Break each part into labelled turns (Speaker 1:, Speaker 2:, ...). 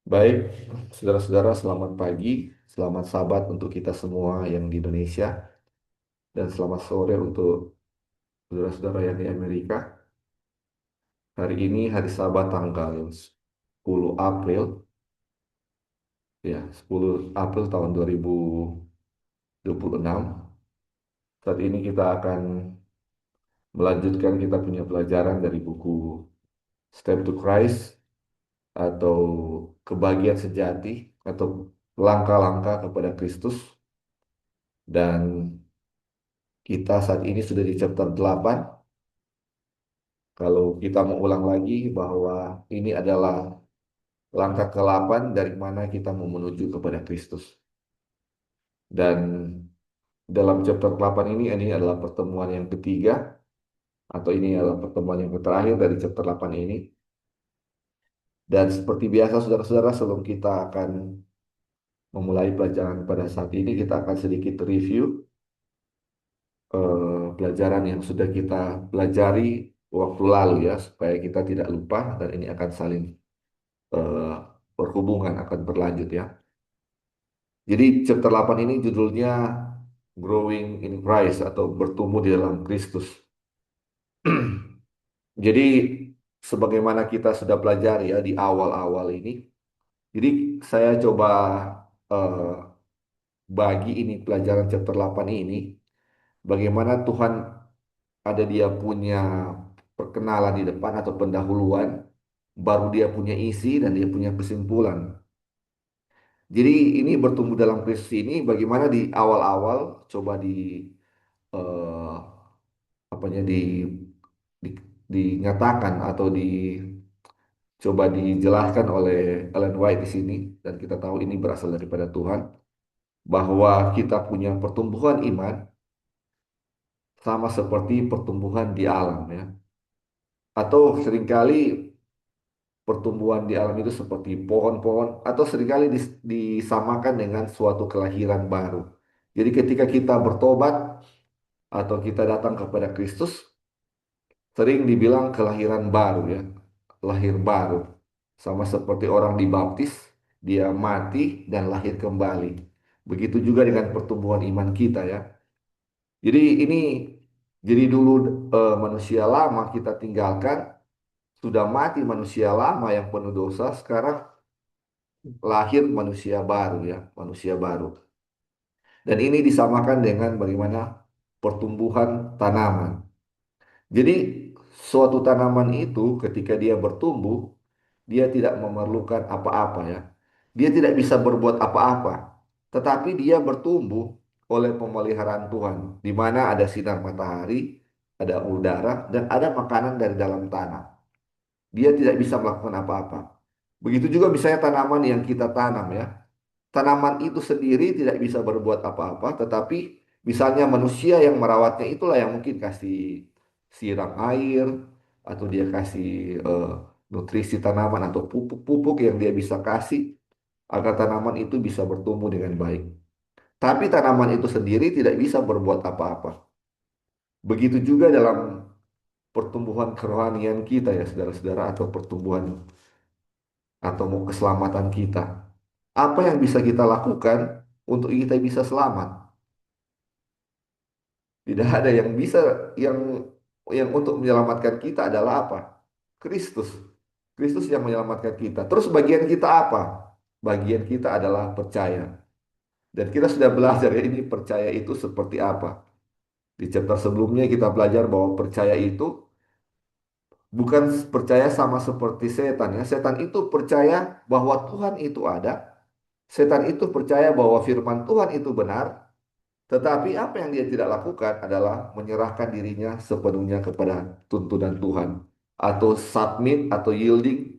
Speaker 1: Baik, saudara-saudara, selamat pagi, selamat Sabat untuk kita semua yang di Indonesia, dan selamat sore untuk saudara-saudara yang di Amerika. Hari ini hari Sabat tanggal 10 April, ya, 10 April tahun 2026. Saat ini kita akan melanjutkan kita punya pelajaran dari buku Step to Christ atau Kebahagiaan Sejati atau Langkah-langkah kepada Kristus. Dan kita saat ini sudah di chapter 8. Kalau kita mau ulang lagi bahwa ini adalah langkah ke-8 dari mana kita mau menuju kepada Kristus. Dan dalam chapter 8 ini adalah pertemuan yang ketiga, atau ini adalah pertemuan yang terakhir dari chapter 8 ini. Dan seperti biasa saudara-saudara, sebelum kita akan memulai pelajaran pada saat ini, kita akan sedikit review pelajaran yang sudah kita pelajari waktu lalu ya, supaya kita tidak lupa dan ini akan saling eh, berhubungan, akan berlanjut ya. Jadi chapter 8 ini judulnya Growing in Christ atau bertumbuh di dalam Kristus. Jadi sebagaimana kita sudah pelajari ya di awal-awal ini, jadi saya coba eh, bagi ini pelajaran chapter 8 ini, bagaimana Tuhan ada dia punya perkenalan di depan atau pendahuluan, baru dia punya isi dan dia punya kesimpulan. Jadi ini bertumbuh dalam Kristus ini bagaimana di awal-awal coba eh, apanya di- dinyatakan atau coba dijelaskan oleh Ellen White di sini, dan kita tahu ini berasal daripada Tuhan, bahwa kita punya pertumbuhan iman sama seperti pertumbuhan di alam ya, atau seringkali pertumbuhan di alam itu seperti pohon-pohon, atau seringkali disamakan dengan suatu kelahiran baru. Jadi ketika kita bertobat atau kita datang kepada Kristus, sering dibilang kelahiran baru ya, lahir baru. Sama seperti orang dibaptis, dia mati dan lahir kembali. Begitu juga dengan pertumbuhan iman kita ya. Jadi ini, jadi dulu manusia lama kita tinggalkan, sudah mati manusia lama yang penuh dosa, sekarang lahir manusia baru ya, manusia baru. Dan ini disamakan dengan bagaimana pertumbuhan tanaman. Jadi suatu tanaman itu ketika dia bertumbuh, dia tidak memerlukan apa-apa ya. Dia tidak bisa berbuat apa-apa, tetapi dia bertumbuh oleh pemeliharaan Tuhan, di mana ada sinar matahari, ada udara, dan ada makanan dari dalam tanah. Dia tidak bisa melakukan apa-apa. Begitu juga misalnya tanaman yang kita tanam ya. Tanaman itu sendiri tidak bisa berbuat apa-apa, tetapi misalnya manusia yang merawatnya itulah yang mungkin kasih siram air, atau dia kasih nutrisi tanaman atau pupuk-pupuk yang dia bisa kasih agar tanaman itu bisa bertumbuh dengan baik. Tapi tanaman itu sendiri tidak bisa berbuat apa-apa. Begitu juga dalam pertumbuhan kerohanian kita ya saudara-saudara, atau pertumbuhan atau mau keselamatan kita. Apa yang bisa kita lakukan untuk kita bisa selamat? Tidak ada yang bisa, yang untuk menyelamatkan kita adalah apa? Kristus. Kristus yang menyelamatkan kita. Terus bagian kita apa? Bagian kita adalah percaya. Dan kita sudah belajar ya ini percaya itu seperti apa. Di chapter sebelumnya kita belajar bahwa percaya itu bukan percaya sama seperti setan ya. Setan itu percaya bahwa Tuhan itu ada. Setan itu percaya bahwa firman Tuhan itu benar. Tetapi apa yang dia tidak lakukan adalah menyerahkan dirinya sepenuhnya kepada tuntunan Tuhan. Atau submit atau yielding,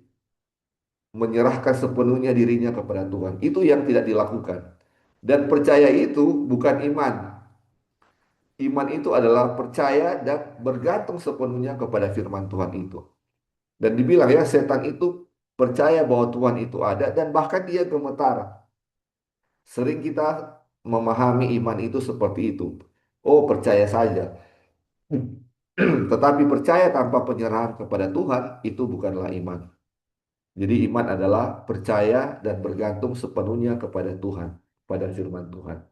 Speaker 1: menyerahkan sepenuhnya dirinya kepada Tuhan. Itu yang tidak dilakukan. Dan percaya itu bukan iman. Iman itu adalah percaya dan bergantung sepenuhnya kepada firman Tuhan itu. Dan dibilang ya, setan itu percaya bahwa Tuhan itu ada dan bahkan dia gemetar. Sering kita memahami iman itu seperti itu. Oh, percaya saja. Tetapi percaya tanpa penyerahan kepada Tuhan itu bukanlah iman. Jadi iman adalah percaya dan bergantung sepenuhnya kepada Tuhan, pada firman Tuhan.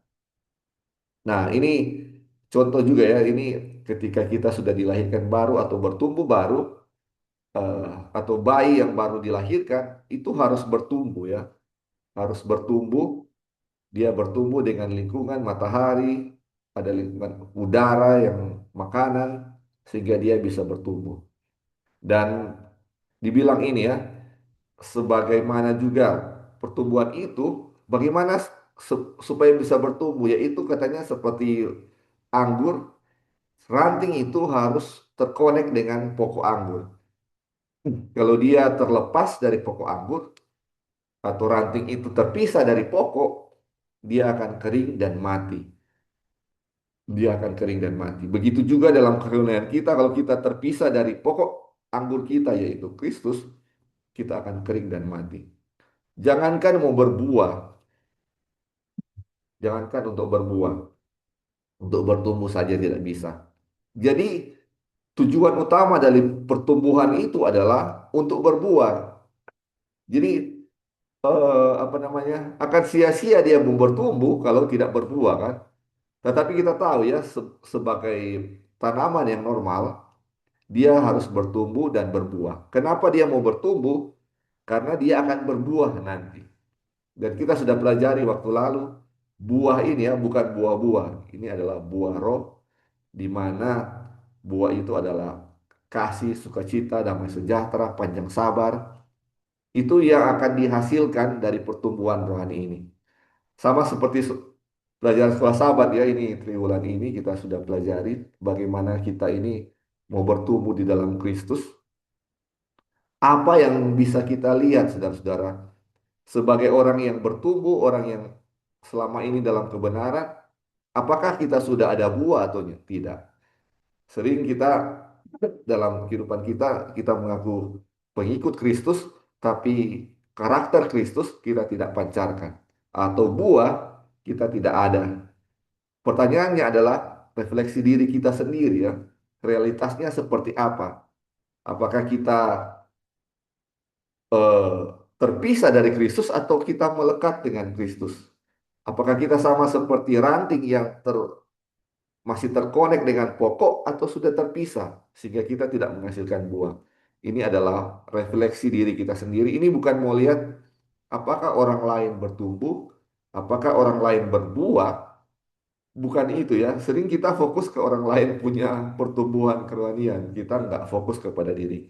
Speaker 1: Nah, ini contoh juga ya, ini ketika kita sudah dilahirkan baru atau bertumbuh baru, eh, atau bayi yang baru dilahirkan, itu harus bertumbuh ya, harus bertumbuh. Dia bertumbuh dengan lingkungan matahari, ada lingkungan udara yang makanan, sehingga dia bisa bertumbuh. Dan dibilang ini ya, sebagaimana juga pertumbuhan itu, bagaimana supaya bisa bertumbuh, yaitu katanya seperti anggur, ranting itu harus terkonek dengan pokok anggur. Kalau dia terlepas dari pokok anggur, atau ranting itu terpisah dari pokok, dia akan kering dan mati. Dia akan kering dan mati. Begitu juga dalam kehidupan kita, kalau kita terpisah dari pokok anggur kita, yaitu Kristus, kita akan kering dan mati. Jangankan mau berbuah, jangankan untuk berbuah, untuk bertumbuh saja tidak bisa. Jadi tujuan utama dari pertumbuhan itu adalah untuk berbuah. Jadi apa namanya, akan sia-sia dia mau bertumbuh kalau tidak berbuah kan. Tetapi kita tahu ya, sebagai tanaman yang normal, dia harus bertumbuh dan berbuah. Kenapa dia mau bertumbuh? Karena dia akan berbuah nanti. Dan kita sudah pelajari waktu lalu, buah ini ya bukan buah-buah. Ini adalah buah roh, di mana buah itu adalah kasih, sukacita, damai sejahtera, panjang sabar. Itu yang akan dihasilkan dari pertumbuhan rohani ini. Sama seperti pelajaran sekolah sahabat ya, ini triwulan ini kita sudah pelajari bagaimana kita ini mau bertumbuh di dalam Kristus. Apa yang bisa kita lihat, saudara-saudara, sebagai orang yang bertumbuh, orang yang selama ini dalam kebenaran, apakah kita sudah ada buah atau tidak? Sering kita dalam kehidupan kita, kita mengaku pengikut Kristus, tapi karakter Kristus kita tidak pancarkan. Atau buah kita tidak ada. Pertanyaannya adalah refleksi diri kita sendiri ya. Realitasnya seperti apa? Apakah kita eh, terpisah dari Kristus atau kita melekat dengan Kristus? Apakah kita sama seperti ranting yang masih terkonek dengan pokok atau sudah terpisah sehingga kita tidak menghasilkan buah? Ini adalah refleksi diri kita sendiri. Ini bukan mau lihat apakah orang lain bertumbuh, apakah orang lain berbuah, bukan itu ya. Sering kita fokus ke orang lain punya pertumbuhan kerohanian. Kita nggak fokus kepada diri,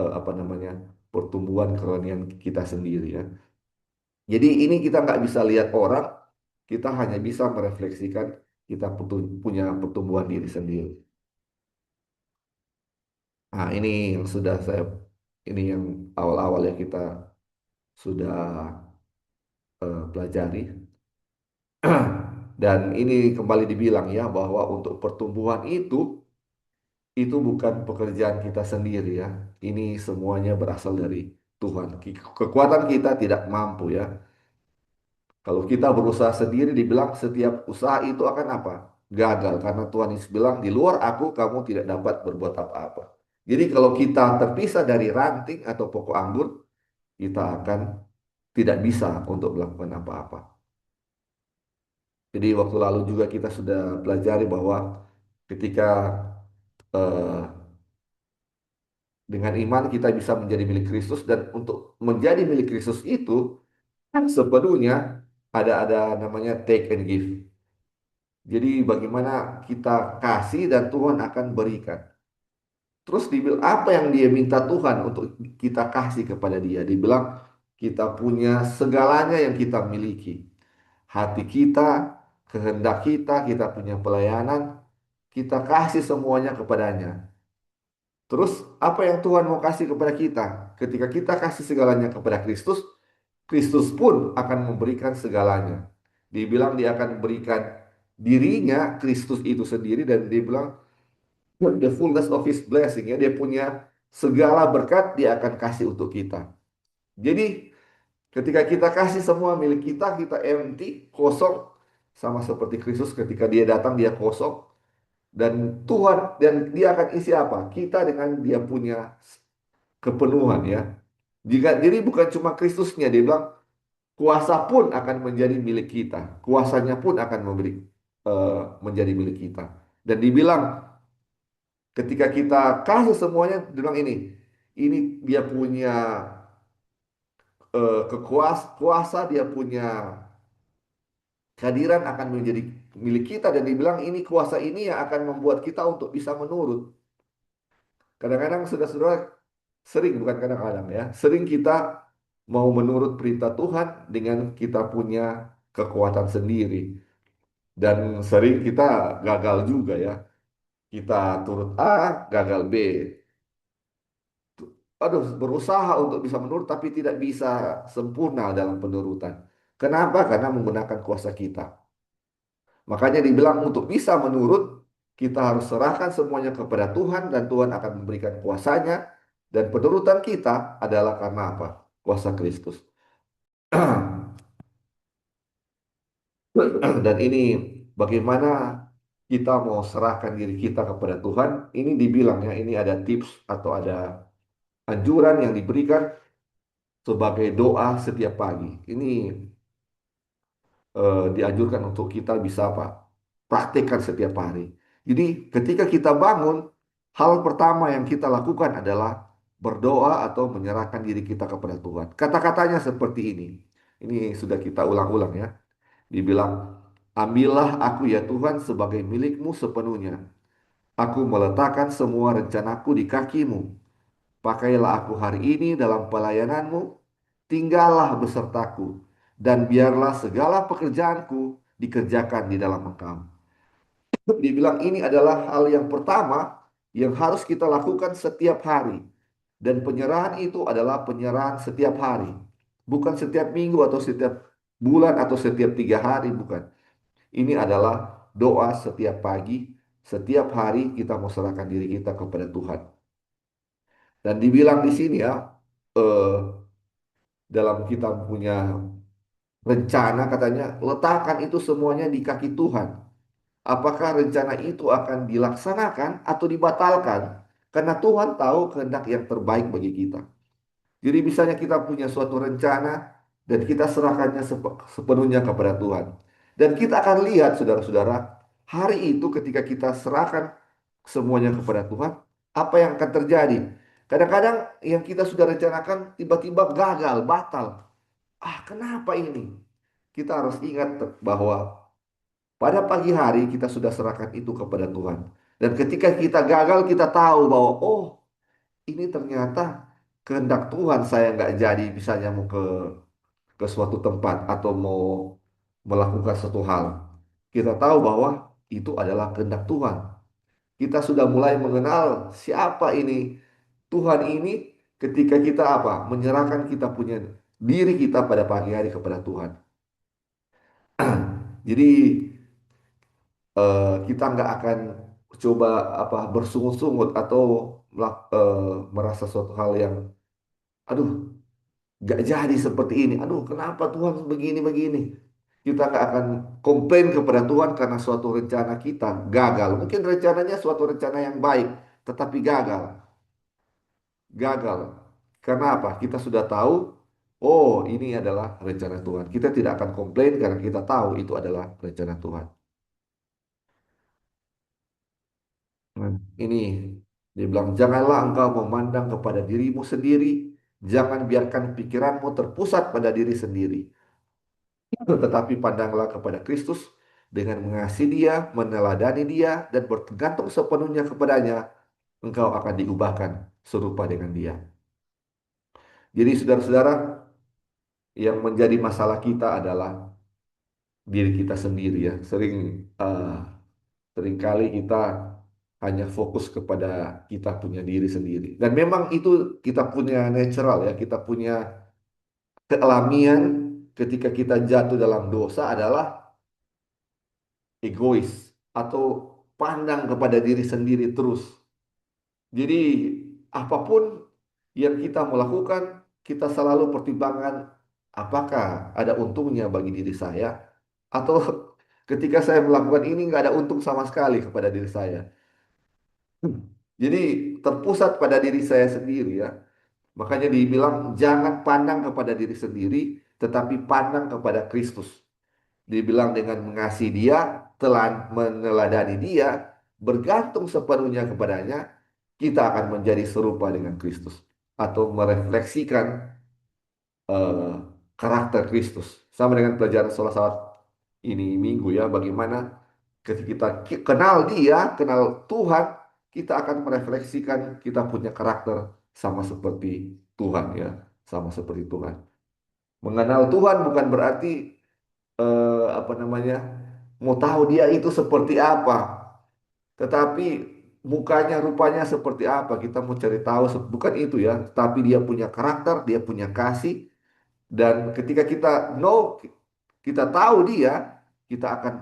Speaker 1: apa namanya, pertumbuhan kerohanian kita sendiri ya. Jadi ini kita nggak bisa lihat orang, kita hanya bisa merefleksikan kita punya pertumbuhan diri sendiri. Nah ini yang sudah saya, ini yang awal-awal ya kita sudah pelajari. Dan ini kembali dibilang ya bahwa untuk pertumbuhan itu bukan pekerjaan kita sendiri ya. Ini semuanya berasal dari Tuhan. Kekuatan kita tidak mampu ya. Kalau kita berusaha sendiri, dibilang setiap usaha itu akan apa? Gagal. Karena Tuhan Yesus bilang, di luar aku kamu tidak dapat berbuat apa-apa. Jadi kalau kita terpisah dari ranting atau pokok anggur, kita akan tidak bisa untuk melakukan apa-apa. Jadi waktu lalu juga kita sudah pelajari bahwa ketika eh, dengan iman kita bisa menjadi milik Kristus, dan untuk menjadi milik Kristus itu sepenuhnya ada namanya take and give. Jadi bagaimana kita kasih dan Tuhan akan berikan. Terus dibilang apa yang dia minta Tuhan untuk kita kasih kepada dia. Dibilang kita punya segalanya yang kita miliki. Hati kita, kehendak kita, kita punya pelayanan, kita kasih semuanya kepadanya. Terus apa yang Tuhan mau kasih kepada kita? Ketika kita kasih segalanya kepada Kristus, Kristus pun akan memberikan segalanya. Dibilang dia akan berikan dirinya, Kristus itu sendiri, dan dia bilang the fullness of his blessing ya, dia punya segala berkat dia akan kasih untuk kita. Jadi ketika kita kasih semua milik kita, kita empty, kosong, sama seperti Kristus ketika dia datang dia kosong, dan Tuhan dan dia akan isi apa? Kita dengan dia punya kepenuhan ya. Jadi bukan cuma Kristusnya, dia bilang kuasa pun akan menjadi milik kita. Kuasanya pun akan eh, menjadi milik kita. Dan dibilang ketika kita kasih semuanya, dia bilang ini dia punya kuasa, dia punya kehadiran akan menjadi milik kita dan dibilang ini kuasa ini yang akan membuat kita untuk bisa menurut. Kadang-kadang saudara-saudara sering, bukan kadang-kadang ya, sering kita mau menurut perintah Tuhan dengan kita punya kekuatan sendiri dan sering kita gagal juga ya. Kita turut A, gagal B. Aduh, berusaha untuk bisa menurut tapi tidak bisa sempurna dalam penurutan. Kenapa? Karena menggunakan kuasa kita. Makanya dibilang untuk bisa menurut, kita harus serahkan semuanya kepada Tuhan dan Tuhan akan memberikan kuasanya. Dan penurutan kita adalah karena apa? Kuasa Kristus. Dan ini bagaimana kita mau serahkan diri kita kepada Tuhan. Ini dibilang ya, ini ada tips atau ada anjuran yang diberikan sebagai doa setiap pagi. Ini dianjurkan untuk kita bisa apa? Praktekkan setiap hari. Jadi ketika kita bangun, hal pertama yang kita lakukan adalah berdoa atau menyerahkan diri kita kepada Tuhan. Kata-katanya seperti ini. Ini sudah kita ulang-ulang ya. Dibilang, ambillah aku ya Tuhan sebagai milikmu sepenuhnya. Aku meletakkan semua rencanaku di kakimu. Pakailah aku hari ini dalam pelayananmu, tinggallah besertaku, dan biarlah segala pekerjaanku dikerjakan di dalam engkau. Dibilang ini adalah hal yang pertama yang harus kita lakukan setiap hari. Dan penyerahan itu adalah penyerahan setiap hari. Bukan setiap minggu atau setiap bulan atau setiap 3 hari, bukan. Ini adalah doa setiap pagi, setiap hari kita mau serahkan diri kita kepada Tuhan. Dan dibilang di sini ya, eh, dalam kita punya rencana katanya, letakkan itu semuanya di kaki Tuhan. Apakah rencana itu akan dilaksanakan atau dibatalkan? Karena Tuhan tahu kehendak yang terbaik bagi kita. Jadi misalnya kita punya suatu rencana dan kita serahkannya sepenuhnya kepada Tuhan. Dan kita akan lihat saudara-saudara, hari itu ketika kita serahkan semuanya kepada Tuhan, apa yang akan terjadi? Kadang-kadang yang kita sudah rencanakan tiba-tiba gagal, batal. Kenapa ini? Kita harus ingat bahwa pada pagi hari kita sudah serahkan itu kepada Tuhan. Dan ketika kita gagal, kita tahu bahwa oh, ini ternyata kehendak Tuhan saya nggak jadi misalnya mau ke suatu tempat atau mau melakukan suatu hal. Kita tahu bahwa itu adalah kehendak Tuhan. Kita sudah mulai mengenal siapa ini Tuhan ini ketika kita apa? Menyerahkan kita punya diri kita pada pagi hari kepada Tuhan. Jadi kita nggak akan coba apa bersungut-sungut atau merasa suatu hal yang aduh nggak jadi seperti ini. Aduh kenapa Tuhan begini-begini. Kita nggak akan komplain kepada Tuhan karena suatu rencana kita gagal. Mungkin rencananya suatu rencana yang baik, tetapi gagal. Gagal. Karena apa? Kita sudah tahu, oh ini adalah rencana Tuhan. Kita tidak akan komplain karena kita tahu itu adalah rencana Tuhan. Nah, ini dia bilang, janganlah engkau memandang kepada dirimu sendiri, jangan biarkan pikiranmu terpusat pada diri sendiri, tetapi pandanglah kepada Kristus dengan mengasihi Dia, meneladani Dia, dan bergantung sepenuhnya kepadanya, engkau akan diubahkan serupa dengan Dia. Jadi saudara-saudara, yang menjadi masalah kita adalah diri kita sendiri ya. Eh, seringkali kita hanya fokus kepada kita punya diri sendiri. Dan memang itu kita punya natural ya, kita punya kealamian ketika kita jatuh dalam dosa adalah egois atau pandang kepada diri sendiri terus. Jadi apapun yang kita melakukan, kita selalu pertimbangkan apakah ada untungnya bagi diri saya atau ketika saya melakukan ini nggak ada untung sama sekali kepada diri saya. Jadi terpusat pada diri saya sendiri ya. Makanya dibilang jangan pandang kepada diri sendiri, tetapi pandang kepada Kristus. Dibilang dengan mengasihi dia, telan meneladani dia, bergantung sepenuhnya kepadanya, kita akan menjadi serupa dengan Kristus. Atau merefleksikan eh, karakter Kristus. Sama dengan pelajaran sholat saat ini minggu ya, bagaimana ketika kita kenal dia, kenal Tuhan, kita akan merefleksikan kita punya karakter sama seperti Tuhan ya, sama seperti Tuhan. Mengenal Tuhan bukan berarti apa namanya, mau tahu dia itu seperti apa, tetapi mukanya rupanya seperti apa, kita mau cari tahu bukan itu ya, tapi dia punya karakter, dia punya kasih, dan ketika kita know, kita tahu dia, kita akan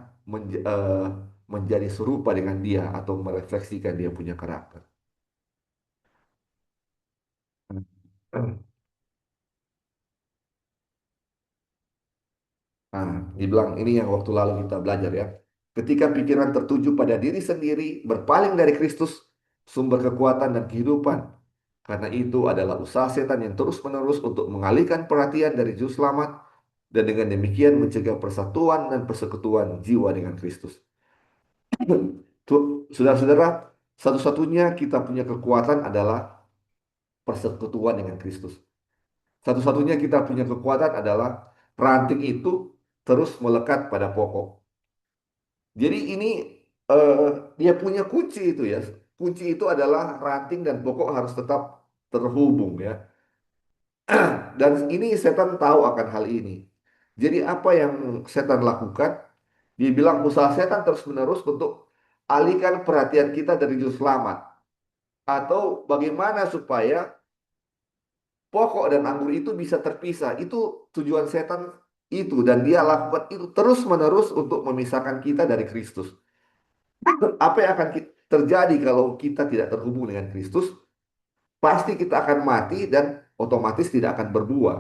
Speaker 1: menjadi serupa dengan dia atau merefleksikan dia punya karakter. Nah, dibilang ini yang waktu lalu kita belajar ya. Ketika pikiran tertuju pada diri sendiri, berpaling dari Kristus, sumber kekuatan dan kehidupan. Karena itu adalah usaha setan yang terus-menerus untuk mengalihkan perhatian dari juru selamat dan dengan demikian mencegah persatuan dan persekutuan jiwa dengan Kristus. Saudara-saudara, satu-satunya kita punya kekuatan adalah persekutuan dengan Kristus. Satu-satunya kita punya kekuatan adalah ranting itu terus melekat pada pokok. Jadi ini eh, dia punya kunci itu ya. Kunci itu adalah ranting dan pokok harus tetap terhubung ya. Dan ini setan tahu akan hal ini. Jadi apa yang setan lakukan? Dia bilang usaha setan terus-menerus untuk alihkan perhatian kita dari juru selamat. Atau bagaimana supaya pokok dan anggur itu bisa terpisah. Itu tujuan setan itu. Dan dia lakukan itu terus-menerus untuk memisahkan kita dari Kristus. Apa yang akan terjadi kalau kita tidak terhubung dengan Kristus? Pasti kita akan mati dan otomatis tidak akan berbuah.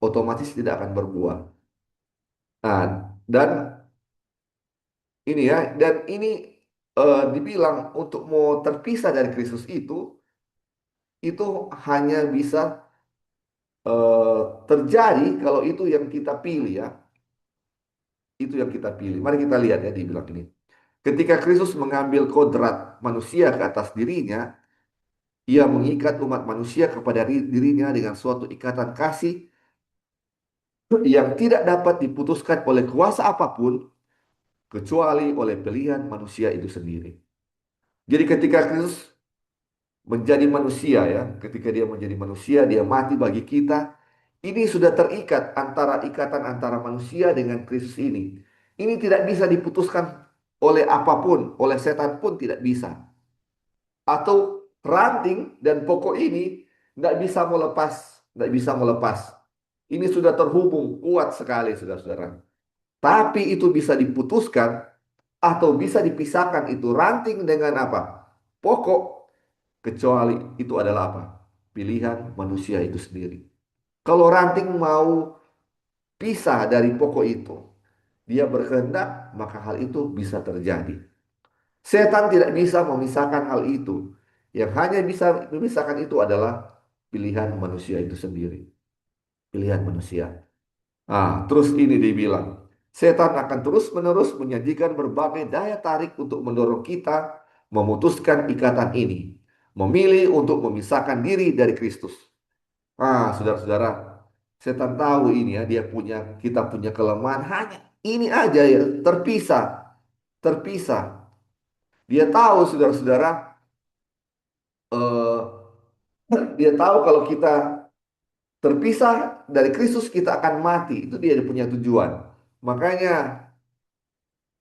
Speaker 1: Otomatis tidak akan berbuah. Nah, dan ini ya, dan ini dibilang untuk mau terpisah dari Kristus itu hanya bisa terjadi kalau itu yang kita pilih ya, itu yang kita pilih. Mari kita lihat ya dibilang ini. Ketika Kristus mengambil kodrat manusia ke atas dirinya, ia mengikat umat manusia kepada dirinya dengan suatu ikatan kasih yang tidak dapat diputuskan oleh kuasa apapun kecuali oleh pilihan manusia itu sendiri. Jadi ketika Kristus menjadi manusia ya, ketika dia menjadi manusia, dia mati bagi kita. Ini sudah terikat antara ikatan antara manusia dengan Kristus ini. Ini tidak bisa diputuskan oleh apapun, oleh setan pun tidak bisa. Atau ranting dan pokok ini tidak bisa melepas, tidak bisa melepas. Ini sudah terhubung kuat sekali, saudara-saudara. Tapi itu bisa diputuskan atau bisa dipisahkan itu ranting dengan apa? Pokok, kecuali itu adalah apa? Pilihan manusia itu sendiri. Kalau ranting mau pisah dari pokok itu, dia berkehendak, maka hal itu bisa terjadi. Setan tidak bisa memisahkan hal itu. Yang hanya bisa memisahkan itu adalah pilihan manusia itu sendiri. Pilihan manusia. Ah, terus ini dibilang, setan akan terus-menerus menyajikan berbagai daya tarik untuk mendorong kita memutuskan ikatan ini, memilih untuk memisahkan diri dari Kristus. Ah, saudara-saudara, setan tahu ini ya, dia punya, kita punya kelemahan hanya ini aja ya, terpisah, terpisah. Dia tahu, saudara-saudara, eh, dia tahu kalau kita terpisah dari Kristus kita akan mati. Itu dia punya tujuan. Makanya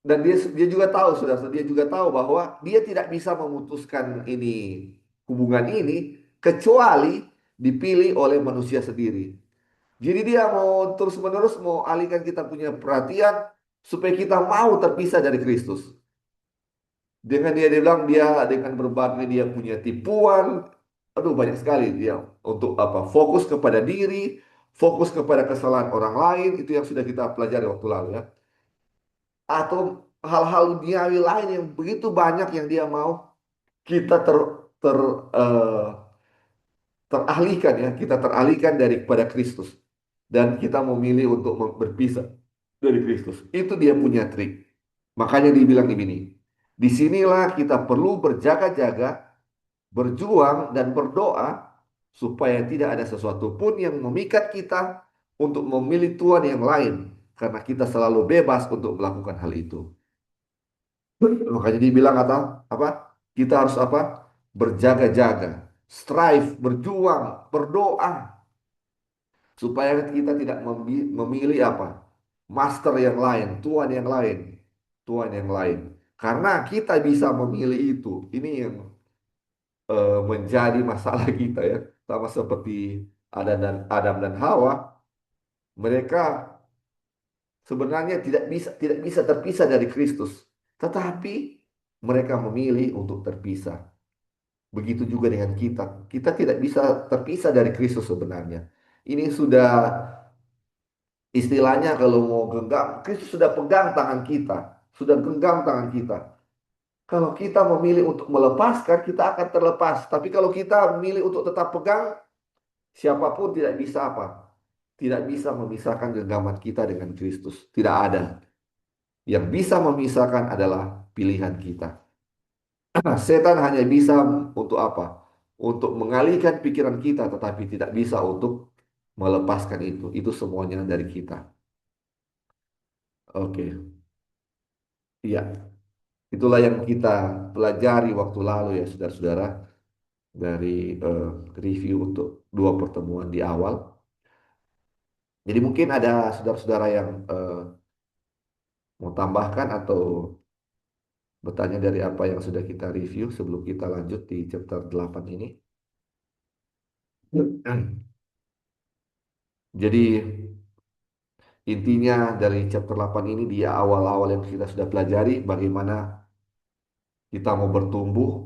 Speaker 1: dan dia juga tahu sudah dia juga tahu bahwa dia tidak bisa memutuskan ini hubungan ini kecuali dipilih oleh manusia sendiri. Jadi dia mau terus-menerus mau alihkan kita punya perhatian supaya kita mau terpisah dari Kristus. Dengan dia bilang dia dengan berbagai dia punya tipuan, aduh banyak sekali dia untuk apa? Fokus kepada diri, fokus kepada kesalahan orang lain itu yang sudah kita pelajari waktu lalu ya. Atau hal-hal duniawi lain yang begitu banyak yang dia mau kita ter, ter eh, teralihkan ya, kita teralihkan daripada Kristus dan kita memilih untuk berpisah dari Kristus. Itu dia punya trik. Makanya dibilang begini, disinilah kita perlu berjaga-jaga, berjuang dan berdoa supaya tidak ada sesuatu pun yang memikat kita untuk memilih Tuhan yang lain karena kita selalu bebas untuk melakukan hal itu. Makanya dibilang kata apa? Kita harus apa? Berjaga-jaga, strive, berjuang, berdoa supaya kita tidak memilih apa? Master yang lain, Tuhan yang lain, Tuhan yang lain. Karena kita bisa memilih itu. Ini yang menjadi masalah kita ya. Sama seperti Adam dan Hawa, mereka sebenarnya tidak bisa terpisah dari Kristus. Tetapi mereka memilih untuk terpisah. Begitu juga dengan kita. Kita tidak bisa terpisah dari Kristus sebenarnya. Ini sudah istilahnya kalau mau genggam, Kristus sudah pegang tangan kita. Sudah genggam tangan kita. Kalau kita memilih untuk melepaskan, kita akan terlepas. Tapi kalau kita memilih untuk tetap pegang, siapapun tidak bisa apa? Tidak bisa memisahkan genggaman kita dengan Kristus. Tidak ada. Yang bisa memisahkan adalah pilihan kita. Setan hanya bisa untuk apa? Untuk mengalihkan pikiran kita, tetapi tidak bisa untuk melepaskan itu. Itu semuanya dari kita. Oke, iya. Itulah yang kita pelajari waktu lalu ya, saudara-saudara, dari eh, review untuk dua pertemuan di awal. Jadi mungkin ada saudara-saudara yang mau tambahkan atau bertanya dari apa yang sudah kita review sebelum kita lanjut di chapter 8 ini. Jadi intinya dari chapter 8 ini dia awal-awal yang kita sudah pelajari bagaimana kita mau bertumbuh,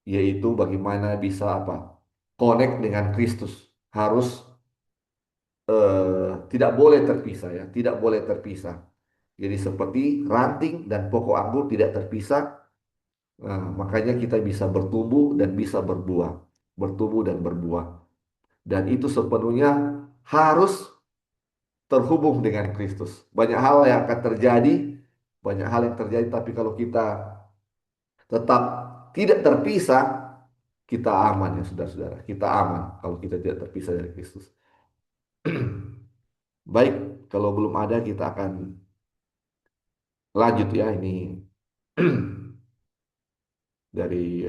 Speaker 1: yaitu bagaimana bisa apa? Connect dengan Kristus. Harus tidak boleh terpisah ya, tidak boleh terpisah. Jadi seperti ranting dan pokok anggur tidak terpisah, nah, makanya kita bisa bertumbuh dan bisa berbuah, bertumbuh dan berbuah. Dan itu sepenuhnya harus terhubung dengan Kristus. Banyak hal yang akan terjadi, banyak hal yang terjadi, tapi kalau kita tetap tidak terpisah, kita aman ya saudara-saudara. Kita aman kalau kita tidak terpisah dari Kristus. Baik, kalau belum ada kita akan lanjut ya ini dari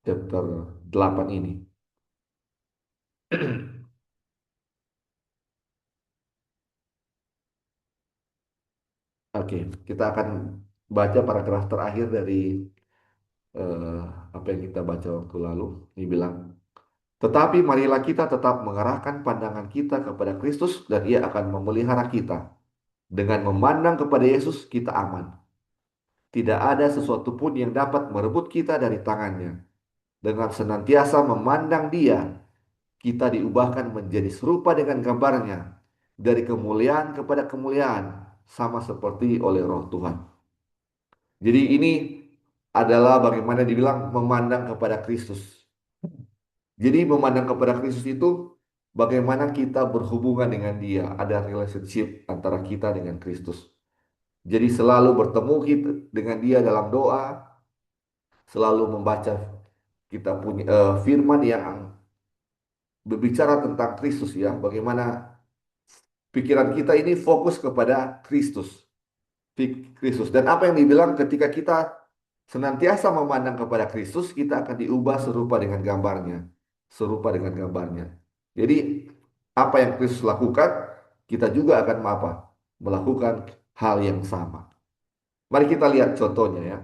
Speaker 1: chapter 8 ini. Oke, kita akan baca paragraf terakhir dari eh, apa yang kita baca waktu lalu. Ini bilang, tetapi marilah kita tetap mengarahkan pandangan kita kepada Kristus dan Ia akan memelihara kita. Dengan memandang kepada Yesus, kita aman. Tidak ada sesuatu pun yang dapat merebut kita dari tangannya. Dengan senantiasa memandang Dia, kita diubahkan menjadi serupa dengan gambarnya. Dari kemuliaan kepada kemuliaan, sama seperti oleh roh Tuhan. Jadi ini adalah bagaimana dibilang memandang kepada Kristus. Jadi memandang kepada Kristus itu bagaimana kita berhubungan dengan Dia, ada relationship antara kita dengan Kristus. Jadi selalu bertemu kita dengan Dia dalam doa, selalu membaca kita punya firman yang berbicara tentang Kristus ya, bagaimana pikiran kita ini fokus kepada Kristus. Kristus. Dan apa yang dibilang ketika kita senantiasa memandang kepada Kristus, kita akan diubah serupa dengan gambarnya. Serupa dengan gambarnya. Jadi, apa yang Kristus lakukan, kita juga akan apa? Melakukan hal yang sama. Mari kita lihat contohnya ya.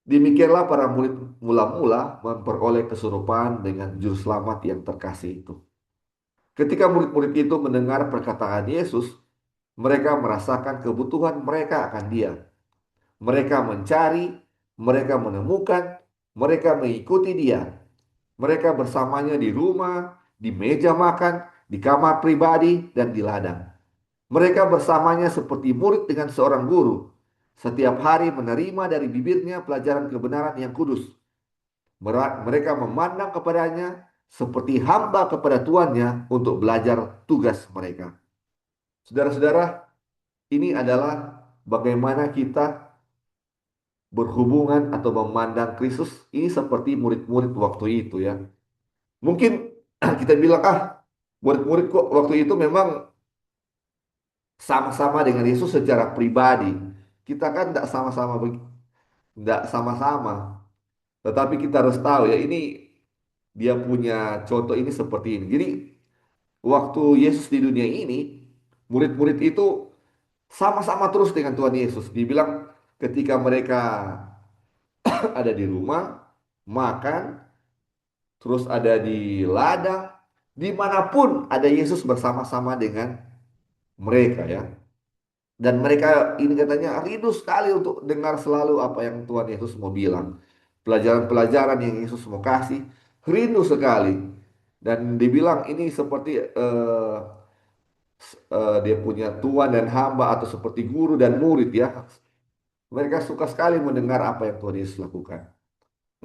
Speaker 1: Demikianlah para murid mula-mula memperoleh keserupaan dengan juru selamat yang terkasih itu. Ketika murid-murid itu mendengar perkataan Yesus, mereka merasakan kebutuhan mereka akan Dia. Mereka mencari, mereka menemukan, mereka mengikuti Dia. Mereka bersamanya di rumah, di meja makan, di kamar pribadi, dan di ladang. Mereka bersamanya seperti murid dengan seorang guru. Setiap hari menerima dari bibirnya pelajaran kebenaran yang kudus. Mereka memandang kepadanya seperti hamba kepada tuannya untuk belajar tugas mereka. Saudara-saudara, ini adalah bagaimana kita berhubungan atau memandang Kristus ini seperti murid-murid waktu itu ya. Mungkin kita bilang, murid-murid kok waktu itu memang sama-sama dengan Yesus secara pribadi. Kita kan tidak sama-sama. Tetapi kita harus tahu ya, ini dia punya contoh ini seperti ini. Jadi waktu Yesus di dunia ini, murid-murid itu sama-sama terus dengan Tuhan Yesus. Dibilang ketika mereka ada di rumah, makan, terus ada di ladang, dimanapun ada Yesus bersama-sama dengan mereka ya. Dan mereka ini katanya rindu sekali untuk dengar selalu apa yang Tuhan Yesus mau bilang. Pelajaran-pelajaran yang Yesus mau kasih, rindu sekali. Dan dibilang ini seperti dia punya tuan dan hamba atau seperti guru dan murid ya. Mereka suka sekali mendengar apa yang Tuhan Yesus lakukan.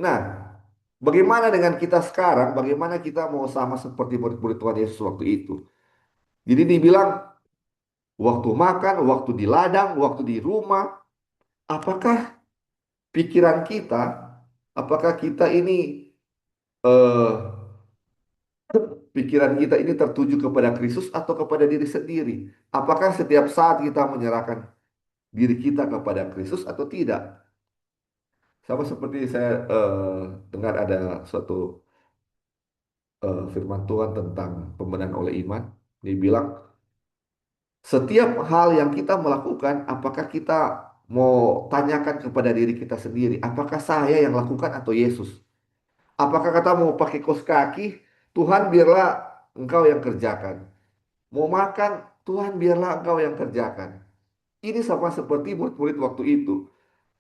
Speaker 1: Nah, bagaimana dengan kita sekarang? Bagaimana kita mau sama seperti murid-murid Tuhan Yesus waktu itu? Jadi dibilang waktu makan, waktu di ladang, waktu di rumah, apakah pikiran kita, apakah kita ini eh, pikiran kita ini tertuju kepada Kristus atau kepada diri sendiri? Apakah setiap saat kita menyerahkan diri kita kepada Kristus atau tidak? Sama seperti saya dengar ada suatu firman Tuhan tentang pembenahan oleh iman. Dia bilang, setiap hal yang kita melakukan, apakah kita mau tanyakan kepada diri kita sendiri, apakah saya yang lakukan atau Yesus? Apakah kata mau pakai kaos kaki, Tuhan biarlah engkau yang kerjakan. Mau makan, Tuhan biarlah engkau yang kerjakan. Ini sama seperti murid-murid waktu itu.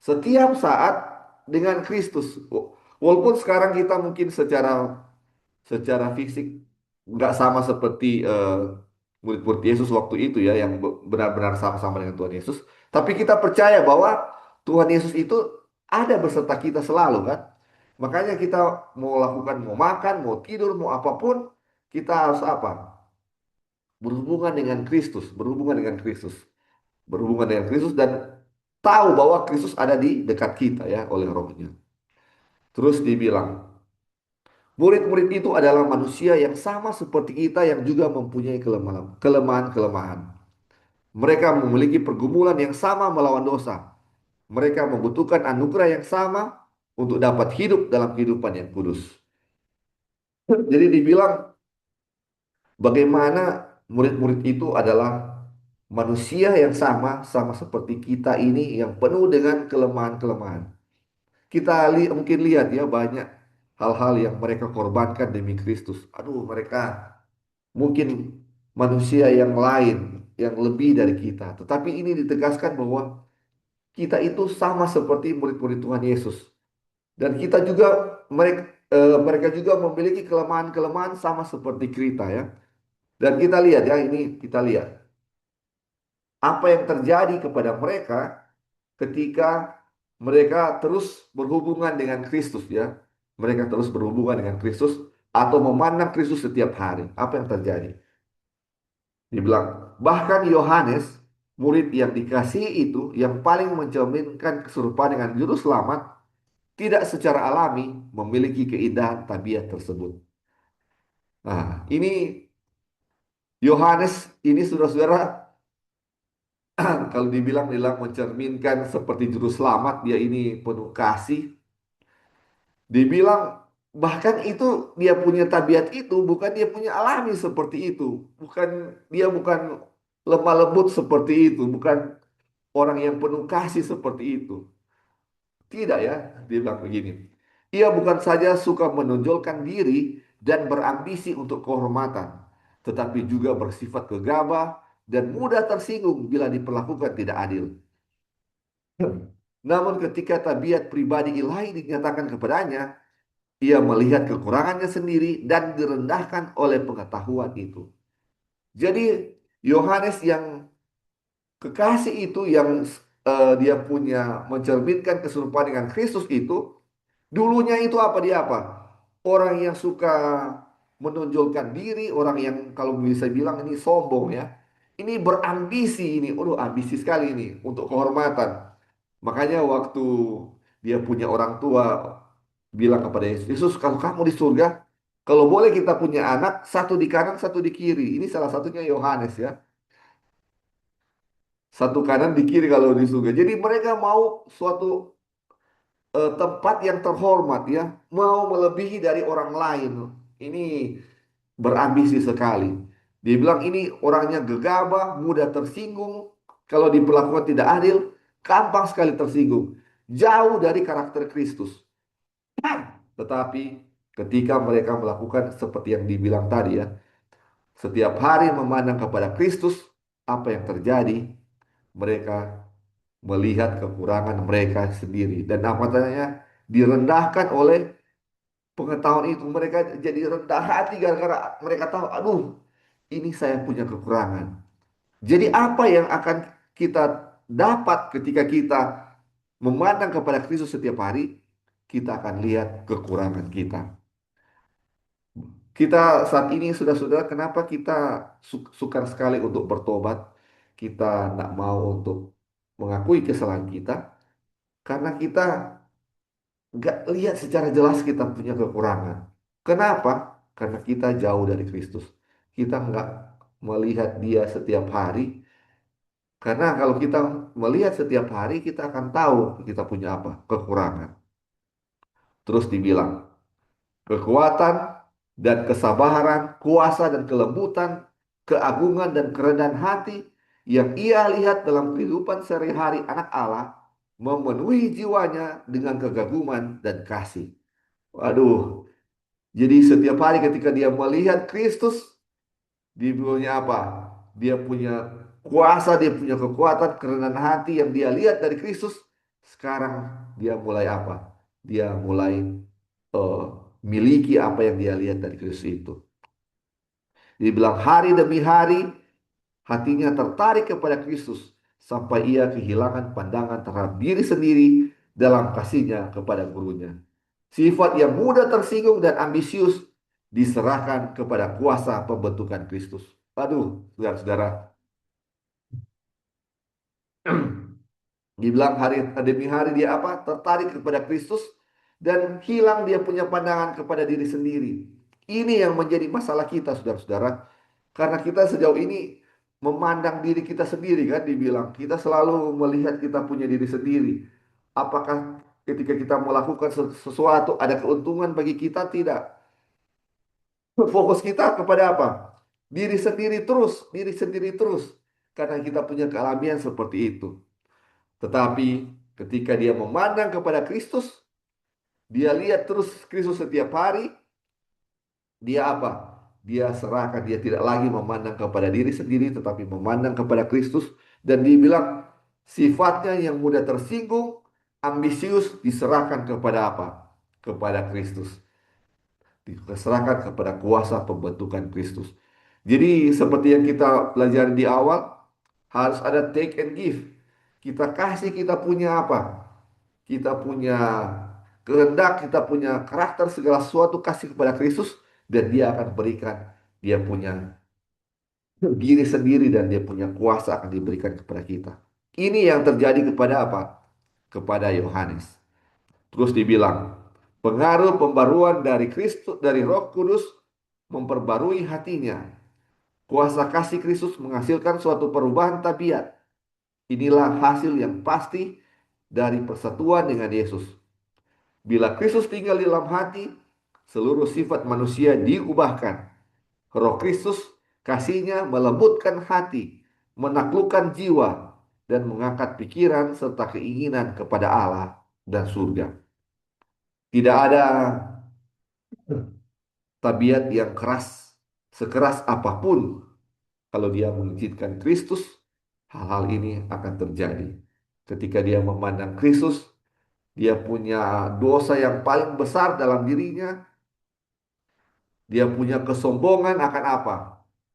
Speaker 1: Setiap saat dengan Kristus. Walaupun sekarang kita mungkin secara fisik nggak sama seperti murid-murid Yesus waktu itu ya, yang benar-benar sama-sama dengan Tuhan Yesus. Tapi kita percaya bahwa Tuhan Yesus itu ada beserta kita selalu kan. Makanya kita mau lakukan, mau makan, mau tidur, mau apapun, kita harus apa? Berhubungan dengan Kristus, berhubungan dengan Kristus, berhubungan dengan Kristus dan tahu bahwa Kristus ada di dekat kita ya oleh Rohnya. Terus dibilang, murid-murid itu adalah manusia yang sama seperti kita yang juga mempunyai kelemahan-kelemahan. Mereka memiliki pergumulan yang sama melawan dosa. Mereka membutuhkan anugerah yang sama untuk dapat hidup dalam kehidupan yang kudus. Jadi dibilang bagaimana murid-murid itu adalah manusia yang sama seperti kita ini yang penuh dengan kelemahan-kelemahan. Kita mungkin lihat ya banyak hal-hal yang mereka korbankan demi Kristus. Aduh, mereka mungkin manusia yang lain yang lebih dari kita. Tetapi ini ditegaskan bahwa kita itu sama seperti murid-murid Tuhan Yesus. Dan kita juga mereka juga memiliki kelemahan-kelemahan sama seperti kita ya. Dan kita lihat ya, ini kita lihat apa yang terjadi kepada mereka ketika mereka terus berhubungan dengan Kristus ya. Mereka terus berhubungan dengan Kristus atau memandang Kristus setiap hari. Apa yang terjadi? Dibilang, bahkan Yohanes, murid yang dikasihi itu, yang paling mencerminkan keserupaan dengan juru selamat, tidak secara alami memiliki keindahan tabiat tersebut. Nah, ini Yohanes ini saudara-saudara, kalau dibilang mencerminkan seperti juru selamat, dia ini penuh kasih. Dibilang bahkan itu dia punya tabiat itu bukan dia punya alami seperti itu. Bukan lemah lembut seperti itu, bukan orang yang penuh kasih seperti itu. Tidak ya, dia bilang begini. Ia bukan saja suka menonjolkan diri dan berambisi untuk kehormatan, tetapi juga bersifat gegabah dan mudah tersinggung bila diperlakukan tidak adil. Namun ketika tabiat pribadi ilahi dinyatakan kepadanya, ia melihat kekurangannya sendiri dan direndahkan oleh pengetahuan itu. Jadi Yohanes yang kekasih itu yang dia punya mencerminkan keserupaan dengan Kristus itu, Dulunya itu apa dia apa? Orang yang suka menonjolkan diri, orang yang kalau bisa bilang ini sombong ya. Ini berambisi ini. Aduh, ambisi sekali ini untuk kehormatan. Makanya waktu dia punya orang tua bilang kepada Yesus, Yesus kalau kamu di surga, kalau boleh kita punya anak, satu di kanan, satu di kiri. Ini salah satunya Yohanes ya. Satu kanan di kiri kalau di surga. Jadi mereka mau suatu tempat yang terhormat ya, mau melebihi dari orang lain. Ini berambisi sekali. Dia bilang ini orangnya gegabah, mudah tersinggung. Kalau diperlakukan tidak adil, gampang sekali tersinggung. Jauh dari karakter Kristus. Tetapi ketika mereka melakukan seperti yang dibilang tadi ya, setiap hari memandang kepada Kristus, apa yang terjadi? Mereka melihat kekurangan mereka sendiri. Dan namanya direndahkan oleh pengetahuan itu. Mereka jadi rendah hati gara-gara mereka tahu, aduh, ini saya punya kekurangan. Jadi apa yang akan kita dapat ketika kita memandang kepada Kristus setiap hari? Kita akan lihat kekurangan kita. Kita saat ini sudah-sudah kenapa kita sukar sekali untuk bertobat? Kita tidak mau untuk mengakui kesalahan kita karena kita nggak lihat secara jelas kita punya kekurangan. Kenapa? Karena kita jauh dari Kristus. Kita nggak melihat Dia setiap hari. Karena kalau kita melihat setiap hari, kita akan tahu kita punya apa? Kekurangan. Terus dibilang, kekuatan dan kesabaran, kuasa dan kelembutan, keagungan dan kerendahan hati yang ia lihat dalam kehidupan sehari-hari anak Allah memenuhi jiwanya dengan kegaguman dan kasih. Waduh, jadi setiap hari ketika dia melihat Kristus, dia punya apa? Dia punya kuasa, dia punya kekuatan, kerendahan hati yang dia lihat dari Kristus. Sekarang dia mulai apa? Dia mulai eh, miliki apa yang dia lihat dari Kristus itu. Dia bilang hari demi hari hatinya tertarik kepada Kristus sampai ia kehilangan pandangan terhadap diri sendiri dalam kasihnya kepada gurunya. Sifat yang mudah tersinggung dan ambisius diserahkan kepada kuasa pembentukan Kristus. Aduh, saudara-saudara, dibilang hari demi hari dia apa? Tertarik kepada Kristus dan hilang dia punya pandangan kepada diri sendiri. Ini yang menjadi masalah kita, saudara-saudara. Karena kita sejauh ini memandang diri kita sendiri kan dibilang. Kita selalu melihat kita punya diri sendiri. Apakah ketika kita melakukan sesuatu ada keuntungan bagi kita? Tidak. Fokus kita kepada apa? Diri sendiri terus, diri sendiri terus. Karena kita punya kealamian seperti itu. Tetapi ketika dia memandang kepada Kristus, dia lihat terus Kristus setiap hari, dia apa? Dia serahkan, dia tidak lagi memandang kepada diri sendiri, tetapi memandang kepada Kristus. Dan dia bilang, sifatnya yang mudah tersinggung, ambisius, diserahkan kepada apa? Kepada Kristus. Diserahkan kepada kuasa pembentukan Kristus. Jadi seperti yang kita pelajari di awal, harus ada take and give. Kita kasih, kita punya apa? Kita punya kehendak, kita punya karakter, segala sesuatu kasih kepada Kristus dan dia akan berikan. Dia punya diri sendiri dan dia punya kuasa akan diberikan kepada kita. Ini yang terjadi kepada apa? Kepada Yohanes. Terus dibilang, pengaruh pembaruan dari Kristus, dari Roh Kudus memperbarui hatinya. Kuasa kasih Kristus menghasilkan suatu perubahan tabiat. Inilah hasil yang pasti dari persatuan dengan Yesus. Bila Kristus tinggal di dalam hati, seluruh sifat manusia diubahkan. Roh Kristus kasihnya melembutkan hati, menaklukkan jiwa, dan mengangkat pikiran serta keinginan kepada Allah dan surga. Tidak ada tabiat yang keras, sekeras apapun. Kalau dia mengizinkan Kristus, hal-hal ini akan terjadi. Ketika dia memandang Kristus, dia punya dosa yang paling besar dalam dirinya. Dia punya kesombongan akan apa?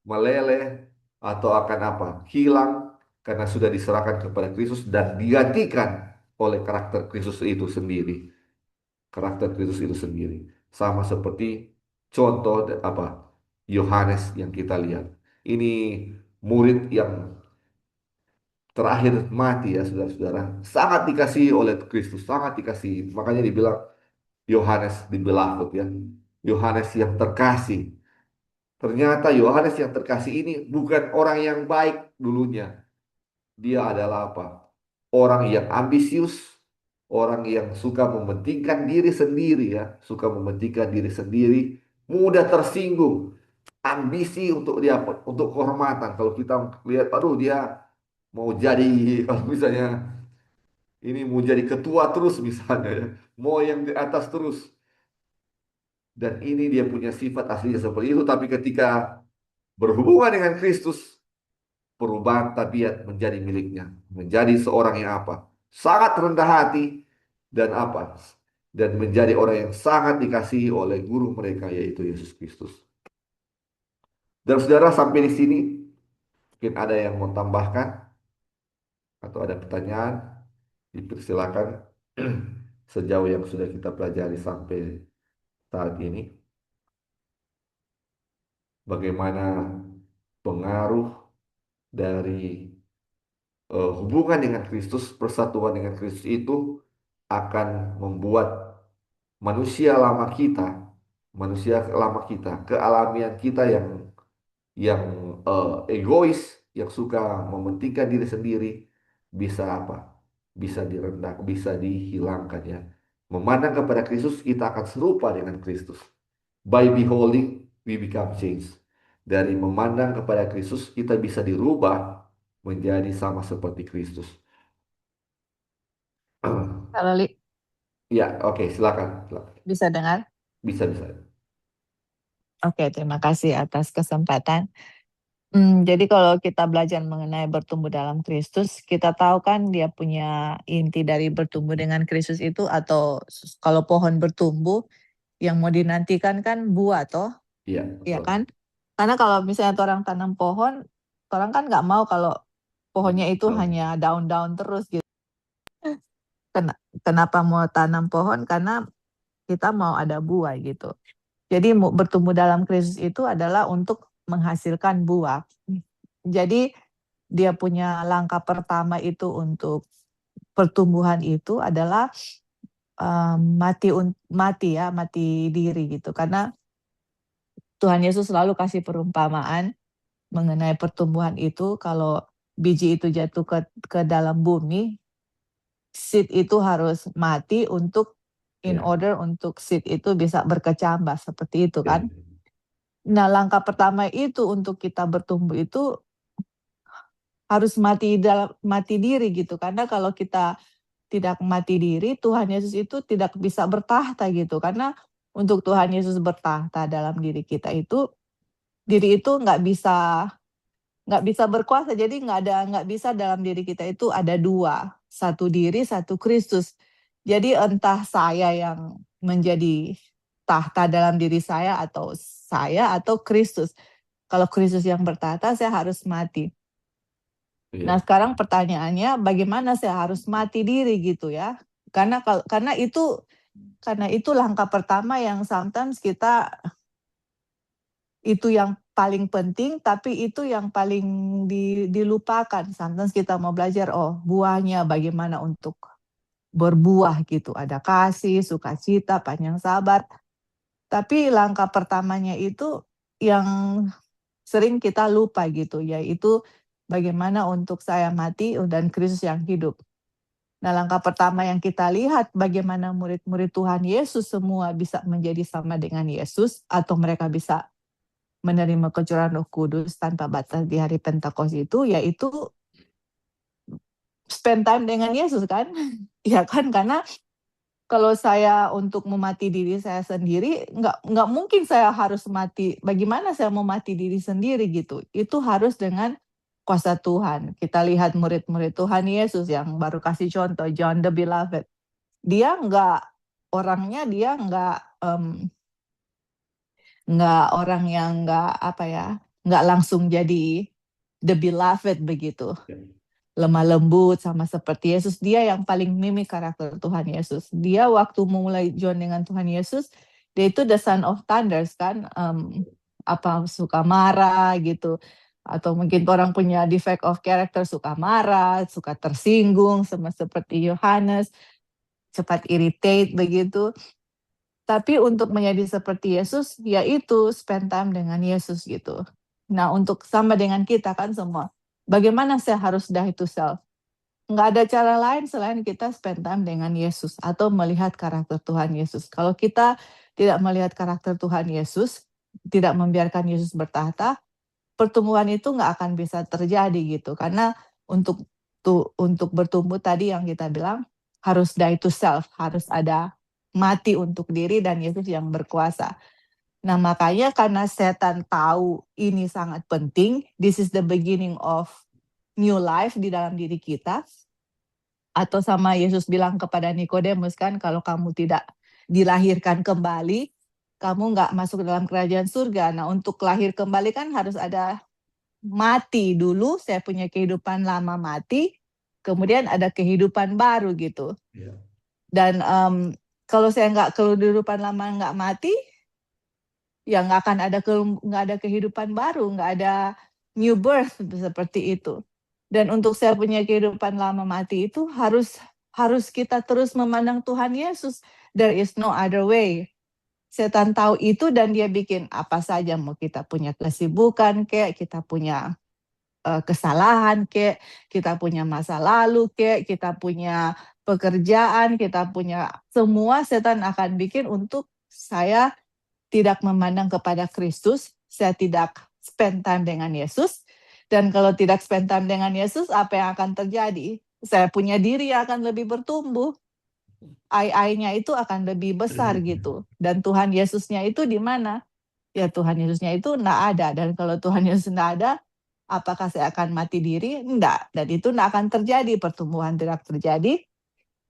Speaker 1: Meleleh atau akan apa? Hilang karena sudah diserahkan kepada Kristus dan digantikan oleh karakter Kristus itu sendiri. karakter Kristus itu sendiri. Sama seperti contoh Yohanes yang kita lihat. Ini murid yang terakhir mati ya saudara-saudara. Sangat dikasihi oleh Kristus, sangat dikasihi. Makanya dibilang Yohanes the beloved ya. Yohanes yang terkasih. Ternyata Yohanes yang terkasih ini bukan orang yang baik dulunya. Dia adalah apa? Orang yang ambisius, orang yang suka mementingkan diri sendiri ya, suka mementingkan diri sendiri, mudah tersinggung, ambisi untuk dia untuk kehormatan. Kalau kita lihat, aduh dia mau jadi kalau misalnya ini mau jadi ketua terus misalnya ya, mau yang di atas terus. Dan ini dia punya sifat aslinya seperti itu, tapi ketika berhubungan dengan Kristus, perubahan tabiat menjadi miliknya, menjadi seorang yang apa? Sangat rendah hati dan apa? Dan menjadi orang yang sangat dikasihi oleh guru mereka yaitu Yesus Kristus. Dan saudara sampai di sini mungkin ada yang mau tambahkan atau ada pertanyaan, dipersilakan sejauh yang sudah kita pelajari sampai saat ini. Bagaimana pengaruh dari hubungan dengan Kristus, persatuan dengan Kristus itu akan membuat manusia lama kita, kealamian kita yang egois, yang suka mementingkan diri sendiri, bisa apa? Bisa direndah, bisa dihilangkan ya. Memandang kepada Kristus, kita akan serupa dengan Kristus. By beholding, we become changed. Dari memandang kepada Kristus, kita bisa dirubah menjadi sama seperti Kristus.
Speaker 2: Kalau
Speaker 1: Ya, oke, silakan, silakan.
Speaker 2: bisa dengar?
Speaker 1: Bisa, bisa.
Speaker 2: Oke, terima kasih atas kesempatan. Jadi kalau kita belajar mengenai bertumbuh dalam Kristus, kita tahu kan dia punya inti dari bertumbuh dengan Kristus itu, atau kalau pohon bertumbuh, yang mau dinantikan kan buah toh,
Speaker 1: Iya,
Speaker 2: ya
Speaker 1: betul.
Speaker 2: kan? Karena kalau misalnya orang tanam pohon, orang kan nggak mau kalau pohonnya itu
Speaker 1: Betul.
Speaker 2: hanya daun-daun terus gitu. Kenapa mau tanam pohon? Karena kita mau ada buah gitu. Jadi bertumbuh dalam Kristus itu adalah untuk menghasilkan buah. Jadi dia punya langkah pertama itu untuk pertumbuhan itu adalah mati diri gitu. Karena Tuhan Yesus selalu kasih perumpamaan mengenai pertumbuhan itu. Kalau biji itu jatuh ke dalam bumi, seed itu harus mati in
Speaker 1: Ya,
Speaker 2: order untuk seed itu bisa berkecambah seperti itu
Speaker 1: ya,
Speaker 2: kan. Nah, langkah pertama itu untuk kita bertumbuh itu harus mati diri gitu. Karena kalau kita tidak mati diri, Tuhan Yesus itu tidak bisa bertahta gitu. Karena untuk Tuhan Yesus bertahta dalam diri kita itu, diri itu nggak bisa berkuasa. Jadi nggak bisa dalam diri kita itu ada dua, satu diri, satu Kristus. Jadi entah saya yang menjadi tahta dalam diri saya atau Kristus. Kalau Kristus yang bertahta, saya harus mati. Nah,
Speaker 1: iya,
Speaker 2: sekarang pertanyaannya bagaimana saya harus mati diri gitu ya? Karena itu langkah pertama yang sometimes kita itu yang paling penting, tapi itu yang paling dilupakan. Sometimes kita mau belajar, oh buahnya bagaimana untuk berbuah gitu. Ada kasih, sukacita, panjang sabar. Tapi langkah pertamanya itu yang sering kita lupa gitu, yaitu bagaimana untuk saya mati dan Kristus yang hidup. Nah, langkah pertama yang kita lihat bagaimana murid-murid Tuhan Yesus semua bisa menjadi sama dengan Yesus, atau mereka bisa menerima kecurahan Roh Kudus tanpa batas di hari Pentakosta itu, yaitu spend time dengan Yesus kan. Ya kan, karena kalau saya untuk memati diri saya sendiri, nggak mungkin saya harus mati. Bagaimana saya mau mati diri sendiri gitu? Itu harus dengan kuasa Tuhan. Kita lihat murid-murid Tuhan Yesus yang baru kasih contoh, John the Beloved. Dia nggak orang yang nggak apa ya, nggak langsung jadi the beloved begitu.
Speaker 1: ya.
Speaker 2: lemah lembut sama seperti Yesus. Dia yang paling mimik karakter Tuhan Yesus. Dia waktu mulai join dengan Tuhan Yesus, dia itu the son of thunders kan, apa suka marah gitu. Atau mungkin orang punya defect of character, suka marah, suka tersinggung, sama seperti Yohanes, cepat irritate begitu. Tapi untuk menjadi seperti Yesus, yaitu spend time dengan Yesus gitu. Nah, untuk sama dengan kita kan semua. Bagaimana saya harus die to self? Nggak ada cara lain selain kita spend time dengan Yesus atau melihat karakter Tuhan Yesus. Kalau kita tidak melihat karakter Tuhan Yesus, tidak membiarkan Yesus bertahta, pertumbuhan itu nggak akan bisa terjadi gitu. Karena untuk untuk bertumbuh tadi yang kita bilang harus die to self, harus ada mati untuk diri dan Yesus yang berkuasa. Nah, makanya karena setan tahu ini sangat penting, this is the beginning of new life di dalam diri kita. Atau sama Yesus bilang kepada Nikodemus kan, kalau kamu tidak dilahirkan kembali, kamu nggak masuk dalam kerajaan surga. Nah, untuk lahir kembali kan harus ada mati dulu, saya punya kehidupan lama mati, kemudian ada kehidupan baru gitu.
Speaker 1: Ya.
Speaker 2: Dan kalau saya nggak kehidupan lama nggak mati, ya nggak akan ada nggak ada kehidupan baru, nggak ada new birth seperti itu. Dan untuk saya punya kehidupan lama mati itu harus kita terus memandang Tuhan Yesus. There is no other way. Setan tahu itu dan dia bikin apa saja, mau kita punya kesibukan kayak kita punya kesalahan kayak kita punya masa lalu kayak kita punya pekerjaan, kita punya semua, setan akan bikin untuk saya tidak memandang kepada Kristus, saya tidak spend time dengan Yesus, dan kalau tidak spend time dengan Yesus, apa yang akan terjadi? Saya punya diri akan lebih bertumbuh, I-nya itu akan lebih besar gitu, dan Tuhan Yesusnya itu di mana? Ya Tuhan Yesusnya itu enggak ada, dan kalau Tuhan Yesus enggak ada, apakah saya akan mati diri? Enggak, dan itu enggak akan terjadi, pertumbuhan tidak terjadi,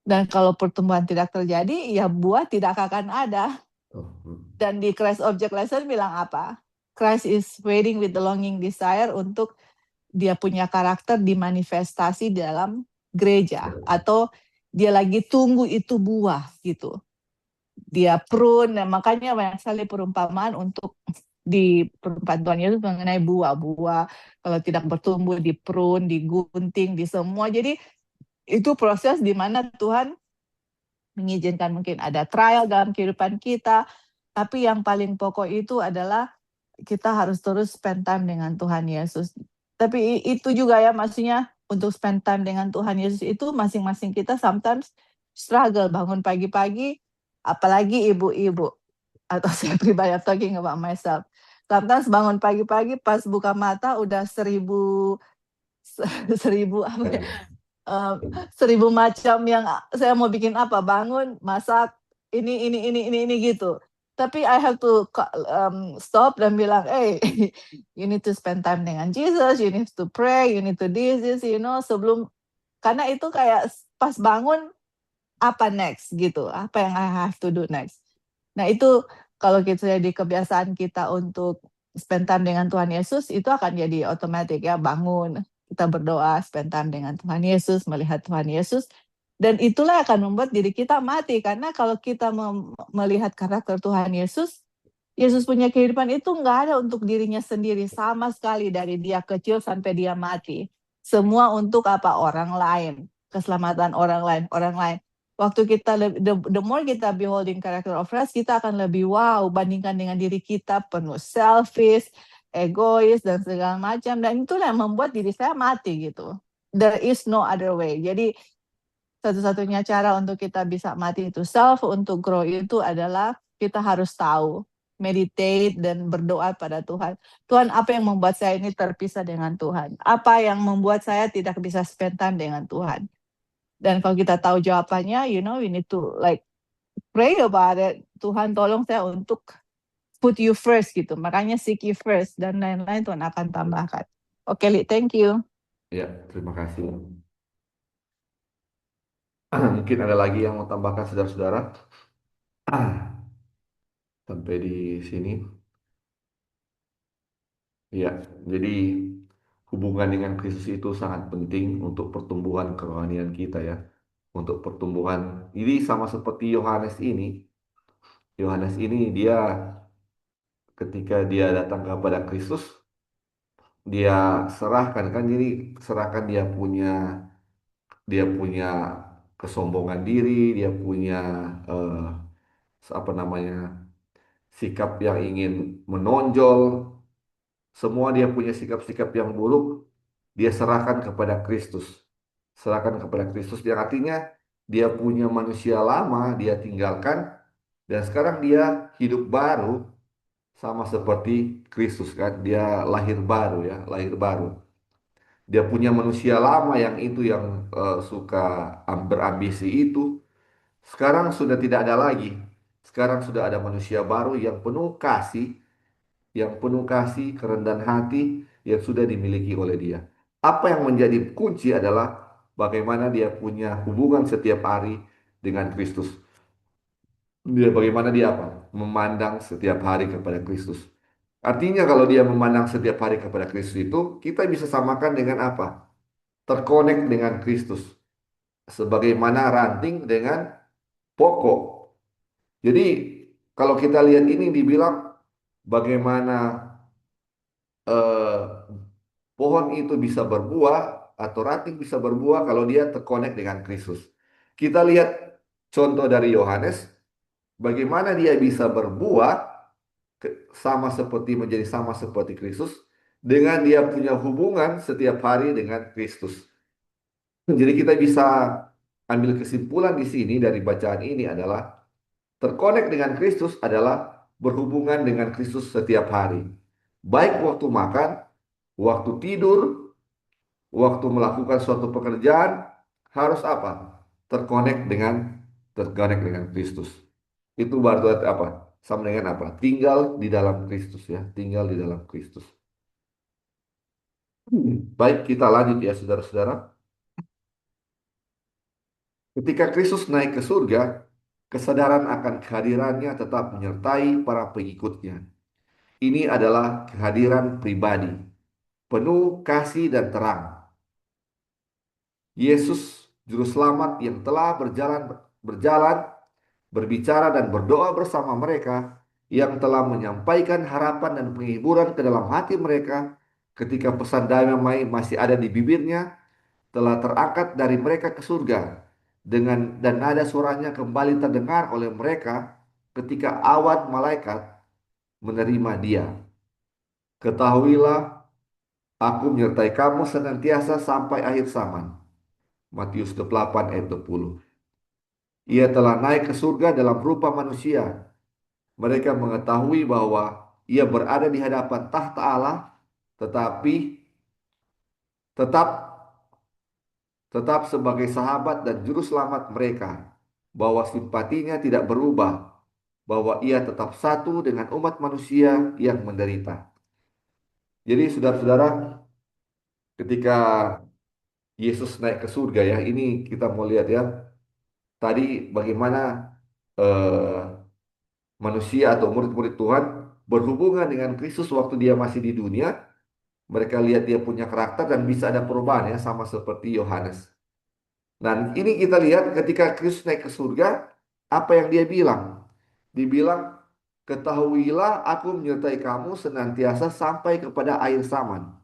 Speaker 2: dan kalau pertumbuhan tidak terjadi, ya buah tidak akan ada.
Speaker 1: Oh,
Speaker 2: Dan di Christ Object Lesson bilang apa? Christ is waiting with the longing desire untuk dia punya karakter dimanifestasi dalam gereja. Atau dia lagi tunggu itu buah gitu. Dia prune, nah makanya banyak sekali perumpamaan untuk di perumpamaan Tuhan Yesus mengenai buah-buah. Kalau tidak bertumbuh, di prune, digunting, di semua. Jadi itu proses di mana Tuhan mengizinkan mungkin ada trial dalam kehidupan kita, tapi yang paling pokok itu adalah kita harus terus spend time dengan Tuhan Yesus. Tapi itu juga ya, maksudnya untuk spend time dengan Tuhan Yesus itu masing-masing kita sometimes struggle bangun pagi-pagi, apalagi ibu-ibu. Atau saya pribadi talking about myself. Sometimes bangun pagi-pagi pas buka mata udah seribu apa ya, eh, 1000 macam yang saya mau bikin apa, bangun masak ini gitu, tapi I have to stop dan bilang, hey, you need to spend time dengan Jesus, you need to pray, you need to this, sebelum, karena itu kayak pas bangun apa next gitu, apa yang I have to do next. Nah itu kalau kita jadi kebiasaan kita untuk spend time dengan Tuhan Yesus, itu akan jadi otomatis ya, bangun, kita berdoa, spend time dengan Tuhan Yesus, melihat Tuhan Yesus, dan itulah akan membuat diri kita mati, karena kalau kita melihat karakter Tuhan Yesus, Yesus punya kehidupan itu nggak ada untuk dirinya sendiri sama sekali dari dia kecil sampai dia mati. Semua untuk apa? Orang lain, keselamatan orang lain, orang lain. Waktu kita the more kita beholding character of Christ, kita akan lebih wow bandingkan dengan diri kita penuh selfish, egois dan segala macam, dan itulah yang membuat diri saya mati gitu. There is no other way. Jadi satu-satunya cara untuk kita bisa mati itu self, untuk grow itu adalah kita harus tahu, meditate dan berdoa pada Tuhan. Tuhan, apa yang membuat saya ini terpisah dengan Tuhan? Apa yang membuat saya tidak bisa spend time dengan Tuhan? Dan kalau kita tahu jawabannya, we need to like pray about it. Tuhan tolong saya untuk put you first gitu. Makanya seek you first dan lain-lain Tuhan akan tambahkan. Oke, Li, thank you.
Speaker 1: ya, terima kasih. Mungkin ada lagi yang mau tambahkan saudara-saudara? Sampai di sini. Ya, jadi hubungan dengan Kristus itu sangat penting untuk pertumbuhan kerohanian kita ya. Untuk pertumbuhan, ini sama seperti Yohanes ini. Yohanes ini dia ketika dia datang kepada Kristus, dia serahkan kan, jadi serahkan dia punya kesombongan diri, dia punya eh, apa namanya sikap yang ingin menonjol, semua dia punya sikap-sikap yang buruk, dia serahkan kepada Kristus. Serahkan kepada Kristus yang artinya dia punya manusia lama, dia tinggalkan, dan sekarang dia hidup baru sama seperti Kristus kan. Dia lahir baru ya, lahir baru. Dia punya manusia lama yang itu yang suka berambisi itu. Sekarang sudah tidak ada lagi. Sekarang sudah ada manusia baru yang penuh kasih, kerendahan hati yang sudah dimiliki oleh dia. Apa yang menjadi kunci adalah bagaimana dia punya hubungan setiap hari dengan Kristus. Dia bagaimana dia apa? Memandang setiap hari kepada Kristus. Artinya kalau dia memandang setiap hari kepada Kristus itu, kita bisa samakan dengan apa? Terkonek dengan Kristus. Sebagaimana ranting dengan pokok. Jadi kalau kita lihat ini dibilang bagaimana eh, pohon itu bisa berbuah atau ranting bisa berbuah kalau dia terkonek dengan Kristus. Kita lihat contoh dari Yohanes, bagaimana dia bisa berbuah sama seperti menjadi sama seperti Kristus dengan dia punya hubungan setiap hari dengan Kristus. Jadi kita bisa ambil kesimpulan di sini dari bacaan ini adalah terkonek dengan Kristus adalah berhubungan dengan Kristus setiap hari. Baik waktu makan, waktu tidur, waktu melakukan suatu pekerjaan, harus apa? Terkonek dengan Kristus. Itu berarti apa? Sama dengan apa? Tinggal di dalam Kristus ya, tinggal di dalam Kristus. Baik, kita lanjut ya saudara-saudara. Ketika Kristus naik ke surga, kesadaran akan kehadirannya tetap menyertai para pengikutnya. Ini adalah kehadiran pribadi, penuh kasih dan terang. Yesus, Juru Selamat yang telah berjalan, berbicara dan berdoa bersama mereka, yang telah menyampaikan harapan dan penghiburan ke dalam hati mereka ketika pesan damai masih ada di bibirnya, telah terangkat dari mereka ke surga dan nada suaranya kembali terdengar oleh mereka ketika awan malaikat menerima dia. Ketahuilah, aku menyertai kamu senantiasa sampai akhir zaman. Matius 28 ayat 20. Ia telah naik ke surga dalam rupa manusia. Mereka mengetahui bahwa ia berada di hadapan tahta Allah, tetapi tetap tetap sebagai sahabat dan juru selamat mereka, bahwa simpatinya tidak berubah, bahwa ia tetap satu dengan umat manusia yang menderita. Jadi saudara-saudara, ketika Yesus naik ke surga ya, ini kita mau lihat ya, tadi bagaimana eh, manusia atau murid-murid Tuhan berhubungan dengan Kristus waktu dia masih di dunia. Mereka lihat dia punya karakter dan bisa ada perubahan ya, sama seperti Yohanes. Dan ini kita lihat ketika Kristus naik ke surga, apa yang dia bilang? Dibilang, ketahuilah aku menyertai kamu senantiasa sampai kepada akhir zaman.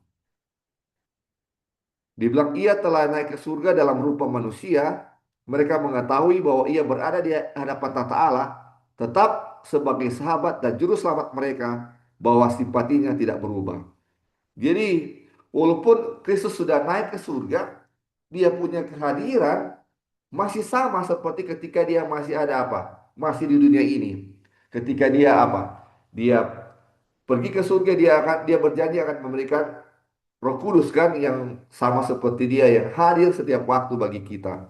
Speaker 1: Dibilang ia telah naik ke surga dalam rupa manusia. Mereka mengetahui bahwa ia berada di hadapan tata Allah, tetap sebagai sahabat dan juru selamat mereka, bahwa simpatinya tidak berubah. Jadi, walaupun Kristus sudah naik ke surga, dia punya kehadiran masih sama seperti ketika dia masih ada apa? Masih di dunia ini. Ketika dia apa? Dia pergi ke surga, dia berjanji akan memberikan Roh Kudus kan yang sama seperti dia yang hadir setiap waktu bagi kita.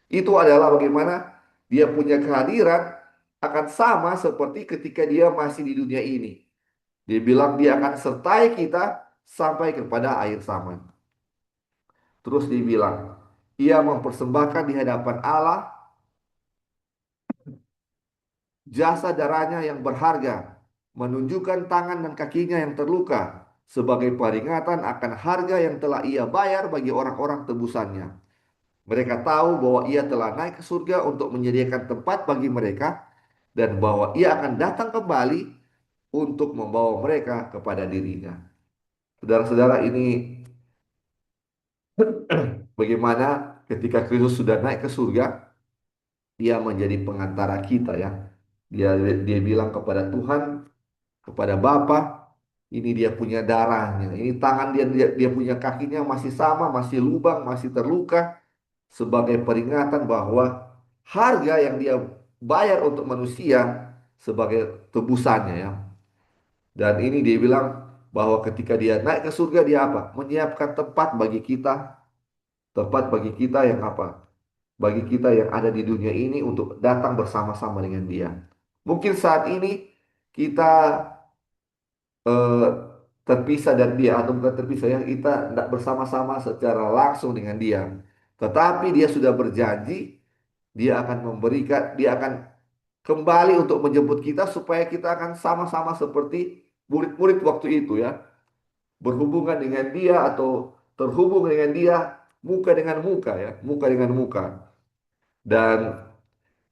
Speaker 1: Itu adalah bagaimana dia punya kehadiran akan sama seperti ketika dia masih di dunia ini. Dia bilang dia akan sertai kita sampai kepada akhir zaman. Terus dia bilang, ia mempersembahkan di hadapan Allah jasa darahnya yang berharga, menunjukkan tangan dan kakinya yang terluka. sebagai peringatan akan harga yang telah ia bayar bagi orang-orang tebusannya. Mereka tahu bahwa ia telah naik ke surga untuk menyediakan tempat bagi mereka dan bahwa ia akan datang kembali untuk membawa mereka kepada dirinya. Saudara-saudara, ini bagaimana ketika Kristus sudah naik ke surga, dia menjadi pengantara kita ya. Dia bilang kepada Tuhan, kepada Bapa, ini dia punya darahnya, ini tangan dia punya kakinya masih sama, masih lubang, masih terluka, sebagai peringatan bahwa harga yang dia bayar untuk manusia sebagai tebusannya ya. Dan ini dia bilang bahwa ketika dia naik ke surga, dia apa? Menyiapkan tempat bagi kita, tempat bagi kita yang apa? Bagi kita yang ada di dunia ini untuk datang bersama-sama dengan dia. Mungkin saat ini kita eh, terpisah dan dia, atau bukan terpisah ya, kita tidak bersama-sama secara langsung dengan dia. Tetapi dia sudah berjanji, dia akan memberikan, dia akan kembali untuk menjemput kita supaya kita akan sama-sama seperti murid-murid waktu itu ya, berhubungan dengan dia atau terhubung dengan dia muka dengan muka ya, muka dengan muka. Dan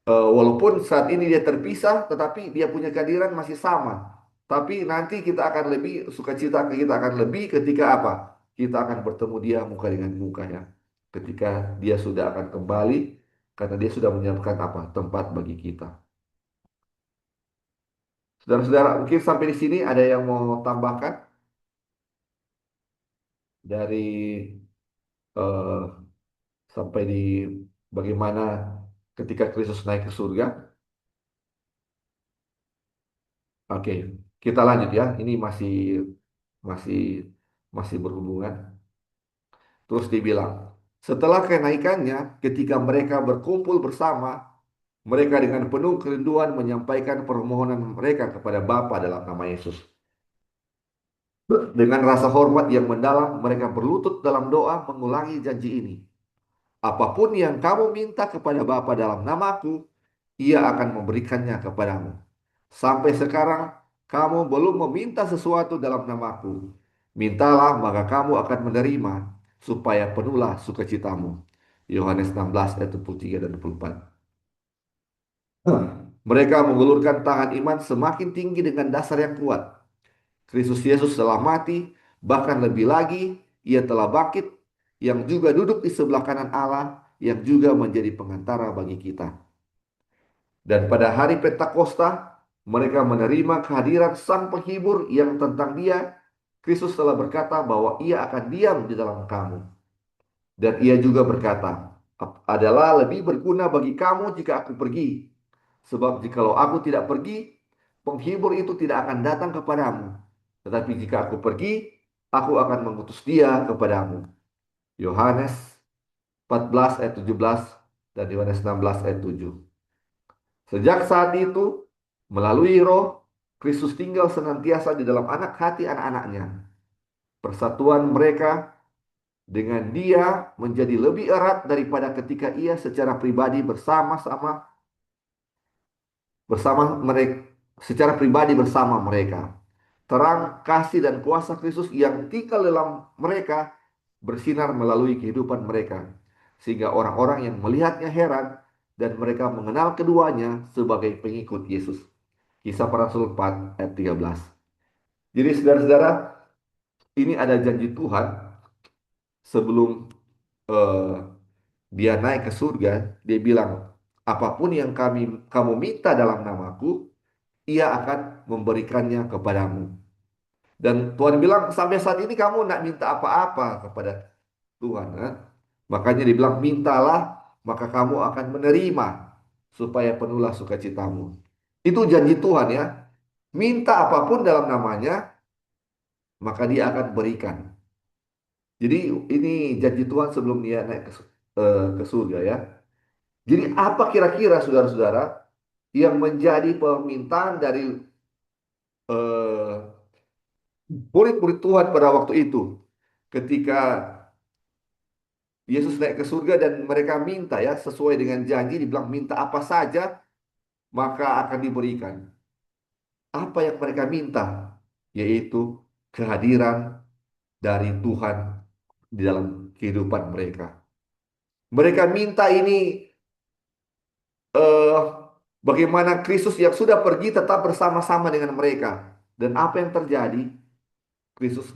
Speaker 1: walaupun saat ini dia terpisah, tetapi dia punya kehadiran masih sama. Tapi nanti kita akan lebih, sukacita kita akan lebih ketika apa? Kita akan bertemu dia muka dengan muka ya. Ketika dia sudah akan kembali, karena dia sudah menyiapkan apa? Tempat bagi kita. Saudara-saudara, mungkin sampai di sini ada yang mau tambahkan dari eh, sampai di bagaimana ketika Kristus naik ke surga? Oke, kita lanjut ya. Ini masih masih berhubungan. Terus dibilang, setelah kenaikannya, ketika mereka berkumpul bersama, mereka dengan penuh kerinduan menyampaikan permohonan mereka kepada Bapa dalam nama Yesus. Dengan rasa hormat yang mendalam, mereka berlutut dalam doa mengulangi janji ini. Apapun yang kamu minta kepada Bapa dalam namaku, ia akan memberikannya kepadamu. Sampai sekarang, kamu belum meminta sesuatu dalam namaku. Mintalah, maka kamu akan menerima, supaya penuhlah sukacitamu. Yohanes 16 ayat 23 dan 24. Mereka mengulurkan tangan iman semakin tinggi dengan dasar yang kuat. Kristus Yesus telah mati, bahkan lebih lagi, ia telah bangkit, yang juga duduk di sebelah kanan Allah, yang juga menjadi pengantara bagi kita. Dan pada hari Pentakosta, mereka menerima kehadiran Sang Penghibur yang tentang dia, Kristus telah berkata bahwa ia akan diam di dalam kamu. Dan ia juga berkata, adalah lebih berguna bagi kamu jika aku pergi. Sebab jikalau aku tidak pergi, penghibur itu tidak akan datang kepadamu. Tetapi jika aku pergi, aku akan mengutus dia kepadamu. Yohanes 14 ayat 17 dan Yohanes 16 ayat 7. Sejak saat itu, melalui roh, Kristus tinggal senantiasa di dalam anak hati anak-anaknya. Persatuan mereka dengan dia menjadi lebih erat daripada ketika ia secara pribadi bersama mereka, secara pribadi bersama mereka. Terang kasih dan kuasa Kristus yang tinggal dalam mereka bersinar melalui kehidupan mereka, sehingga orang-orang yang melihatnya heran dan mereka mengenal keduanya sebagai pengikut Yesus. Kisah Para Rasul 4 ayat 13. Jadi saudara-saudara, ini ada janji Tuhan sebelum eh, dia naik ke surga. Dia bilang, apapun yang kamu minta dalam namaku, ia akan memberikannya kepadamu. Dan Tuhan bilang, sampai saat ini kamu tidak minta apa-apa kepada Tuhan. Kan? Makanya dibilang, mintalah, maka kamu akan menerima, supaya penuhlah sukacitamu. Itu janji Tuhan ya. Minta apapun dalam namanya, maka dia akan berikan. Jadi ini janji Tuhan sebelum dia naik ke surga ya. Jadi apa kira-kira saudara-saudara yang menjadi permintaan dari eh, murid-murid Tuhan pada waktu itu ketika Yesus naik ke surga dan mereka minta ya sesuai dengan janji dibilang minta apa saja maka akan diberikan. Apa yang mereka minta? Yaitu kehadiran dari Tuhan di dalam kehidupan mereka. Mereka minta ini eh, bagaimana Kristus yang sudah pergi tetap bersama-sama dengan mereka. Dan apa yang terjadi? Kristus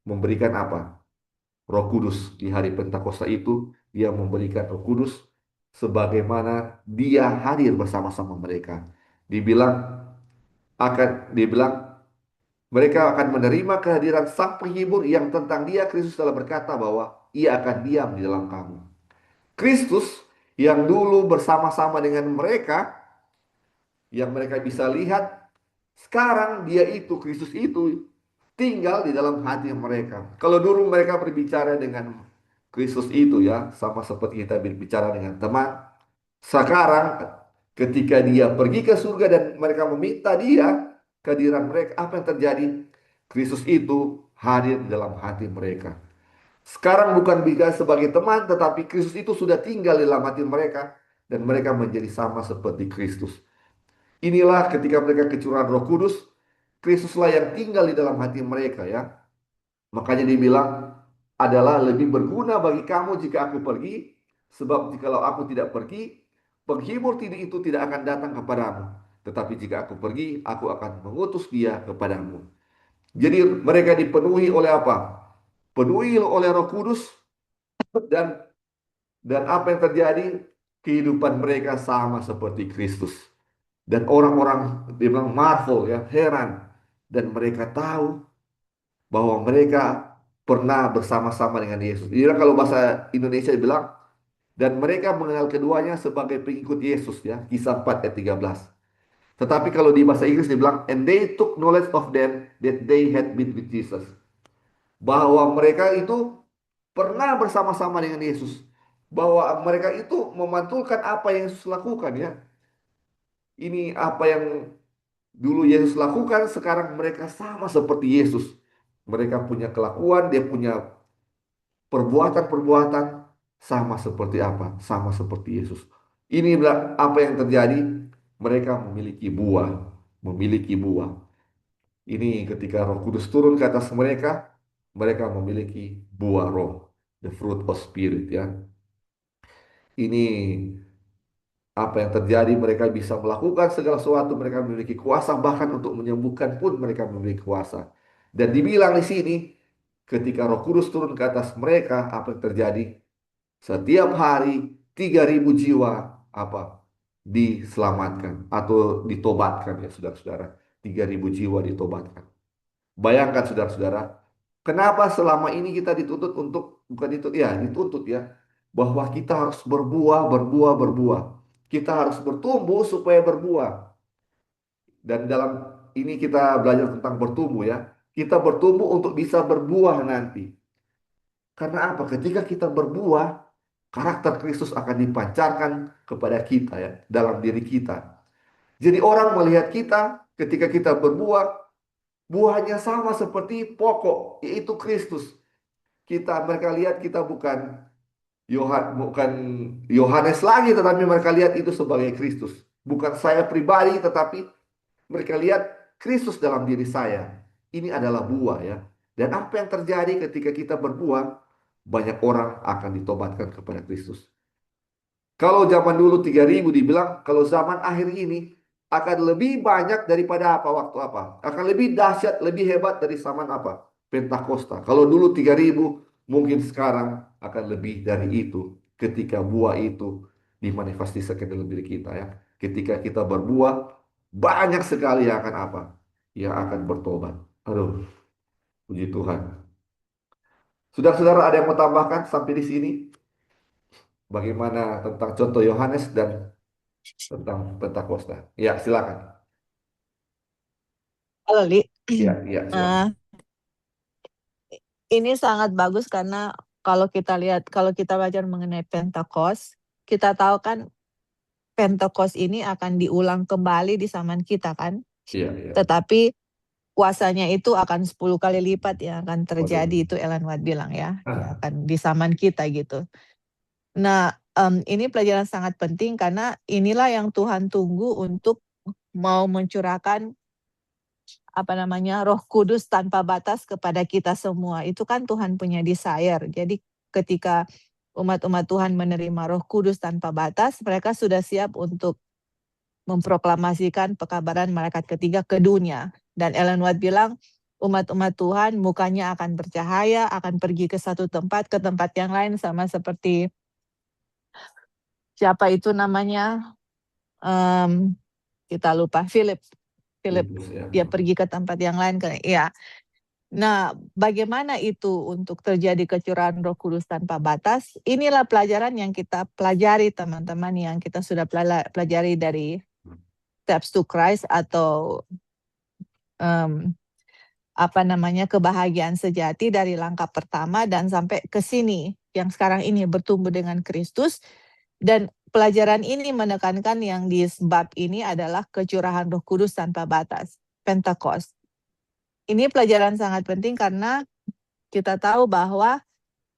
Speaker 1: memberikan apa? Roh Kudus di hari Pentakosta itu, dia memberikan Roh Kudus sebagaimana dia hadir bersama-sama mereka. Dibilang mereka akan menerima kehadiran Sang Penghibur yang tentang dia Kristus telah berkata bahwa ia akan diam di dalam kamu. Kristus yang dulu bersama-sama dengan mereka, yang mereka bisa lihat, sekarang dia itu, Kristus itu tinggal di dalam hati mereka. Kalau dulu mereka berbicara dengan Kristus itu ya, sama seperti kita berbicara dengan teman. Sekarang ketika dia pergi ke surga dan mereka meminta dia kehadiran mereka, apa yang terjadi? Kristus itu hadir di dalam hati mereka. Sekarang bukan bicara sebagai teman, tetapi Kristus itu sudah tinggal di dalam hati mereka dan mereka menjadi sama seperti Kristus. Inilah ketika mereka kecurahan Roh Kudus, Kristuslah yang tinggal di dalam hati mereka ya. Makanya dibilang adalah lebih berguna bagi kamu jika aku pergi, sebab jikalau aku tidak pergi, penghibur itu tidak akan datang kepadamu. Tetapi jika aku pergi, aku akan mengutus dia kepadamu. Jadi mereka dipenuhi oleh apa? Penuhi oleh Roh Kudus dan apa yang terjadi? Kehidupan mereka sama seperti Kristus. Dan orang-orang dibilang marvel ya, heran. Dan mereka tahu bahwa mereka pernah bersama-sama dengan Yesus. Jadi kalau bahasa Indonesia dibilang, dan mereka mengenal keduanya sebagai pengikut Yesus ya, Kisah 4 ayat 13. Tetapi kalau di bahasa Inggris dibilang, and they took knowledge of them that they had been with Jesus. Bahwa mereka itu pernah bersama-sama dengan Yesus. Bahwa mereka itu memantulkan apa yang Yesus lakukan ya. Ini apa yang dulu Yesus lakukan, sekarang mereka sama seperti Yesus. Mereka punya kelakuan, dia punya perbuatan-perbuatan sama seperti apa? Sama seperti Yesus. Ini apa yang terjadi? Mereka memiliki buah, memiliki buah. Ini ketika Roh Kudus turun ke atas mereka, mereka memiliki buah roh, the fruit of spirit ya. Ini apa yang terjadi? Mereka bisa melakukan segala sesuatu, mereka memiliki kuasa, bahkan untuk menyembuhkan pun mereka memiliki kuasa. Dan dibilang di sini, ketika Roh Kudus turun ke atas mereka, apa yang terjadi? Setiap hari 3.000 jiwa apa diselamatkan atau ditobatkan ya saudara-saudara. 3.000 jiwa ditobatkan. Bayangkan saudara-saudara, kenapa selama ini kita dituntut untuk bukan dituntut ya bahwa kita harus berbuah, berbuah, berbuah. Kita harus bertumbuh supaya berbuah. Dan dalam ini kita belajar tentang bertumbuh ya. Kita bertumbuh untuk bisa berbuah nanti. Karena apa? Ketika kita berbuah, karakter Kristus akan dipancarkan kepada kita ya, dalam diri kita. Jadi orang melihat kita ketika kita berbuah, buahnya sama seperti pokok, yaitu Kristus. Mereka lihat kita bukan Yohanes lagi, tetapi mereka lihat itu sebagai Kristus. Bukan saya pribadi, tetapi mereka lihat Kristus dalam diri saya. Ini adalah buah ya. Dan apa yang terjadi ketika kita berbuah? Banyak orang akan ditobatkan kepada Kristus. Kalau zaman dulu 3.000 dibilang, kalau zaman akhir ini akan lebih banyak daripada apa waktu apa? Akan lebih dahsyat, lebih hebat dari zaman apa? Pentakosta. Kalau dulu 3.000, mungkin sekarang akan lebih dari itu. Ketika buah itu dimanifestasikan dalam diri kita ya. Ketika kita berbuah, banyak sekali yang akan apa? Yang akan bertobat. Aduh, puji Tuhan. Saudara-saudara ada yang mau tambahkan sampai di sini? Bagaimana tentang contoh Yohanes dan tentang Pentakosta? Ya, silakan.
Speaker 2: Halo, Li.
Speaker 1: Ya, ya,
Speaker 2: Eh,
Speaker 1: silakan.
Speaker 2: ini sangat bagus karena kalau kita belajar mengenai Pentakos, kita tahu kan Pentakos ini akan diulang kembali di zaman kita kan.
Speaker 1: Iya, iya.
Speaker 2: Tetapi kuasanya itu akan 10 kali lipat yang akan terjadi,
Speaker 1: Waduh.
Speaker 2: itu Ellen White bilang ya. Ya
Speaker 1: Ah,
Speaker 2: akan di zaman kita gitu. Nah, ini pelajaran sangat penting karena inilah yang Tuhan tunggu untuk mau mencurahkan Roh Kudus tanpa batas kepada kita semua. Itu kan Tuhan punya desire. Jadi ketika umat-umat Tuhan menerima Roh Kudus tanpa batas, mereka sudah siap untuk memproklamasikan pekabaran malaikat ketiga ke dunia. Dan Ellen White bilang, umat-umat Tuhan mukanya akan bercahaya, akan pergi ke satu tempat, ke tempat yang lain, sama seperti siapa itu namanya, kita lupa, Philip,
Speaker 1: Ya.
Speaker 2: dia pergi ke tempat yang lain, ya. Nah, bagaimana itu untuk terjadi kecurahan Roh Kudus tanpa batas? Inilah pelajaran yang kita pelajari, teman-teman, yang kita sudah pelajari dari Steps to Christ atau kebahagiaan sejati dari langkah pertama dan sampai ke sini yang sekarang ini bertumbuh dengan Kristus. Dan pelajaran ini menekankan yang di bab ini adalah kecurahan Roh Kudus tanpa batas, Pentecost. Ini pelajaran sangat penting karena kita tahu bahwa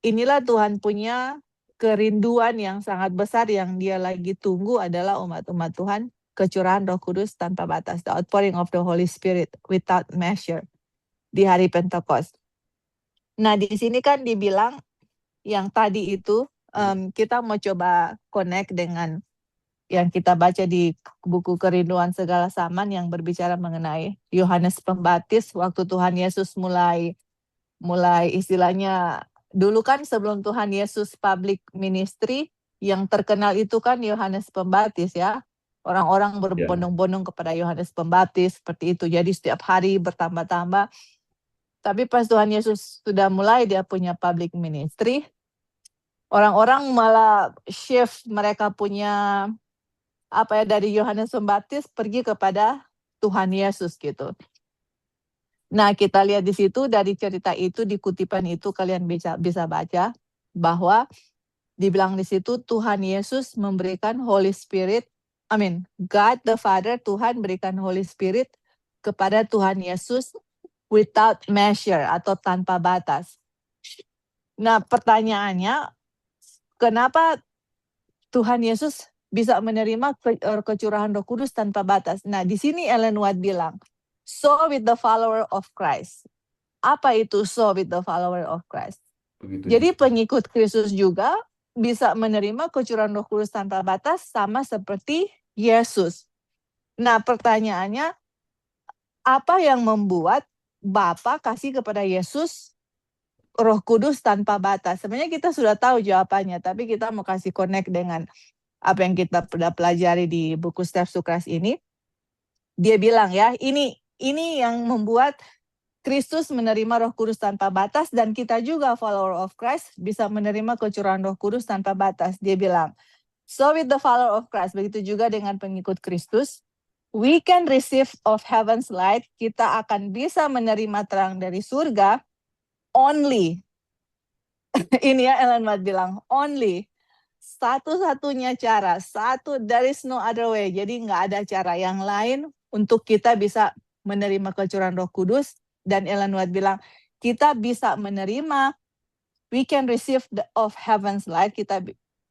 Speaker 2: inilah Tuhan punya kerinduan yang sangat besar yang dia lagi tunggu adalah umat-umat Tuhan, kecurahan Roh Kudus tanpa batas, the outpouring of the Holy Spirit without measure di hari Pentecost. Nah, di sini kan dibilang yang tadi itu kita mau coba connect dengan yang kita baca di buku Kerinduan Segala Zaman yang berbicara mengenai Yohanes Pembaptis waktu Tuhan Yesus mulai istilahnya, dulu kan sebelum Tuhan Yesus public ministry, yang terkenal itu kan Yohanes Pembaptis ya. Orang-orang berbondong-bondong kepada Yohanes Pembaptis seperti itu. Jadi setiap hari bertambah-tambah. Tapi pas Tuhan Yesus sudah mulai dia punya public ministry, orang-orang malah shift mereka punya dari Yohanes Pembaptis pergi kepada Tuhan Yesus gitu. Nah, kita lihat di situ dari cerita itu, di kutipan itu kalian bisa baca bahwa dibilang di situ Tuhan Yesus memberikan Holy Spirit, God the Father, Tuhan berikan Holy Spirit kepada Tuhan Yesus without measure atau tanpa batas. Nah, pertanyaannya, kenapa Tuhan Yesus bisa menerima kecurahan Roh Kudus tanpa batas? Nah, di sini Ellen White bilang, so with the follower of Christ. Apa itu so with the follower of Christ? Jadi pengikut Kristus juga bisa menerima kecurahan Roh Kudus tanpa batas sama seperti Yesus. Nah, pertanyaannya, apa yang membuat Bapa kasih kepada Yesus Roh Kudus tanpa batas? Sebenarnya kita sudah tahu jawabannya, tapi kita mau kasih connect dengan apa yang kita sudah pelajari di buku Steps to Christ ini. Dia bilang ya, ini yang membuat Kristus menerima Roh Kudus tanpa batas, dan kita juga follower of Christ bisa menerima kecurahan Roh Kudus tanpa batas. Dia bilang, so with the follower of Christ, begitu juga dengan pengikut Kristus, we can receive of heaven's light, kita akan bisa menerima terang dari surga, only. Ini ya Ellen White bilang, only. Satu-satunya cara, there is no other way. Jadi nggak ada cara yang lain untuk kita bisa menerima kecurahan Roh Kudus. Dan Ellen White bilang, kita bisa menerima, we can receive of heaven's light, kita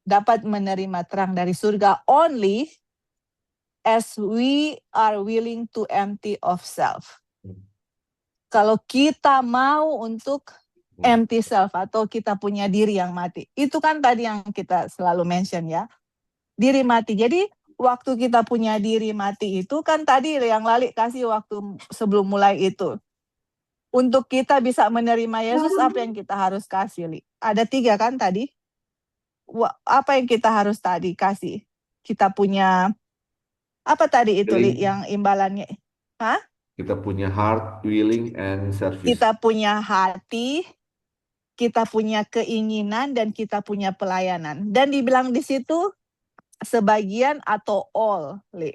Speaker 2: dapat menerima terang dari surga only as we are willing to empty of self. Kalau kita mau untuk empty self atau kita punya diri yang mati. Itu kan tadi yang kita selalu mention ya. Diri mati. Jadi waktu kita punya diri mati itu kan tadi yang Lali kasih waktu sebelum mulai itu. Untuk kita bisa menerima Yesus, apa yang kita harus kasih, Li? Ada 3 kan tadi? Apa yang kita harus tadi kasih? Kita punya, apa tadi itu, Li, yang imbalannya? Hah?
Speaker 1: Kita punya heart, willing, and service.
Speaker 2: Kita punya hati, kita punya keinginan, dan kita punya pelayanan. Dan dibilang di situ, sebagian atau all, Li?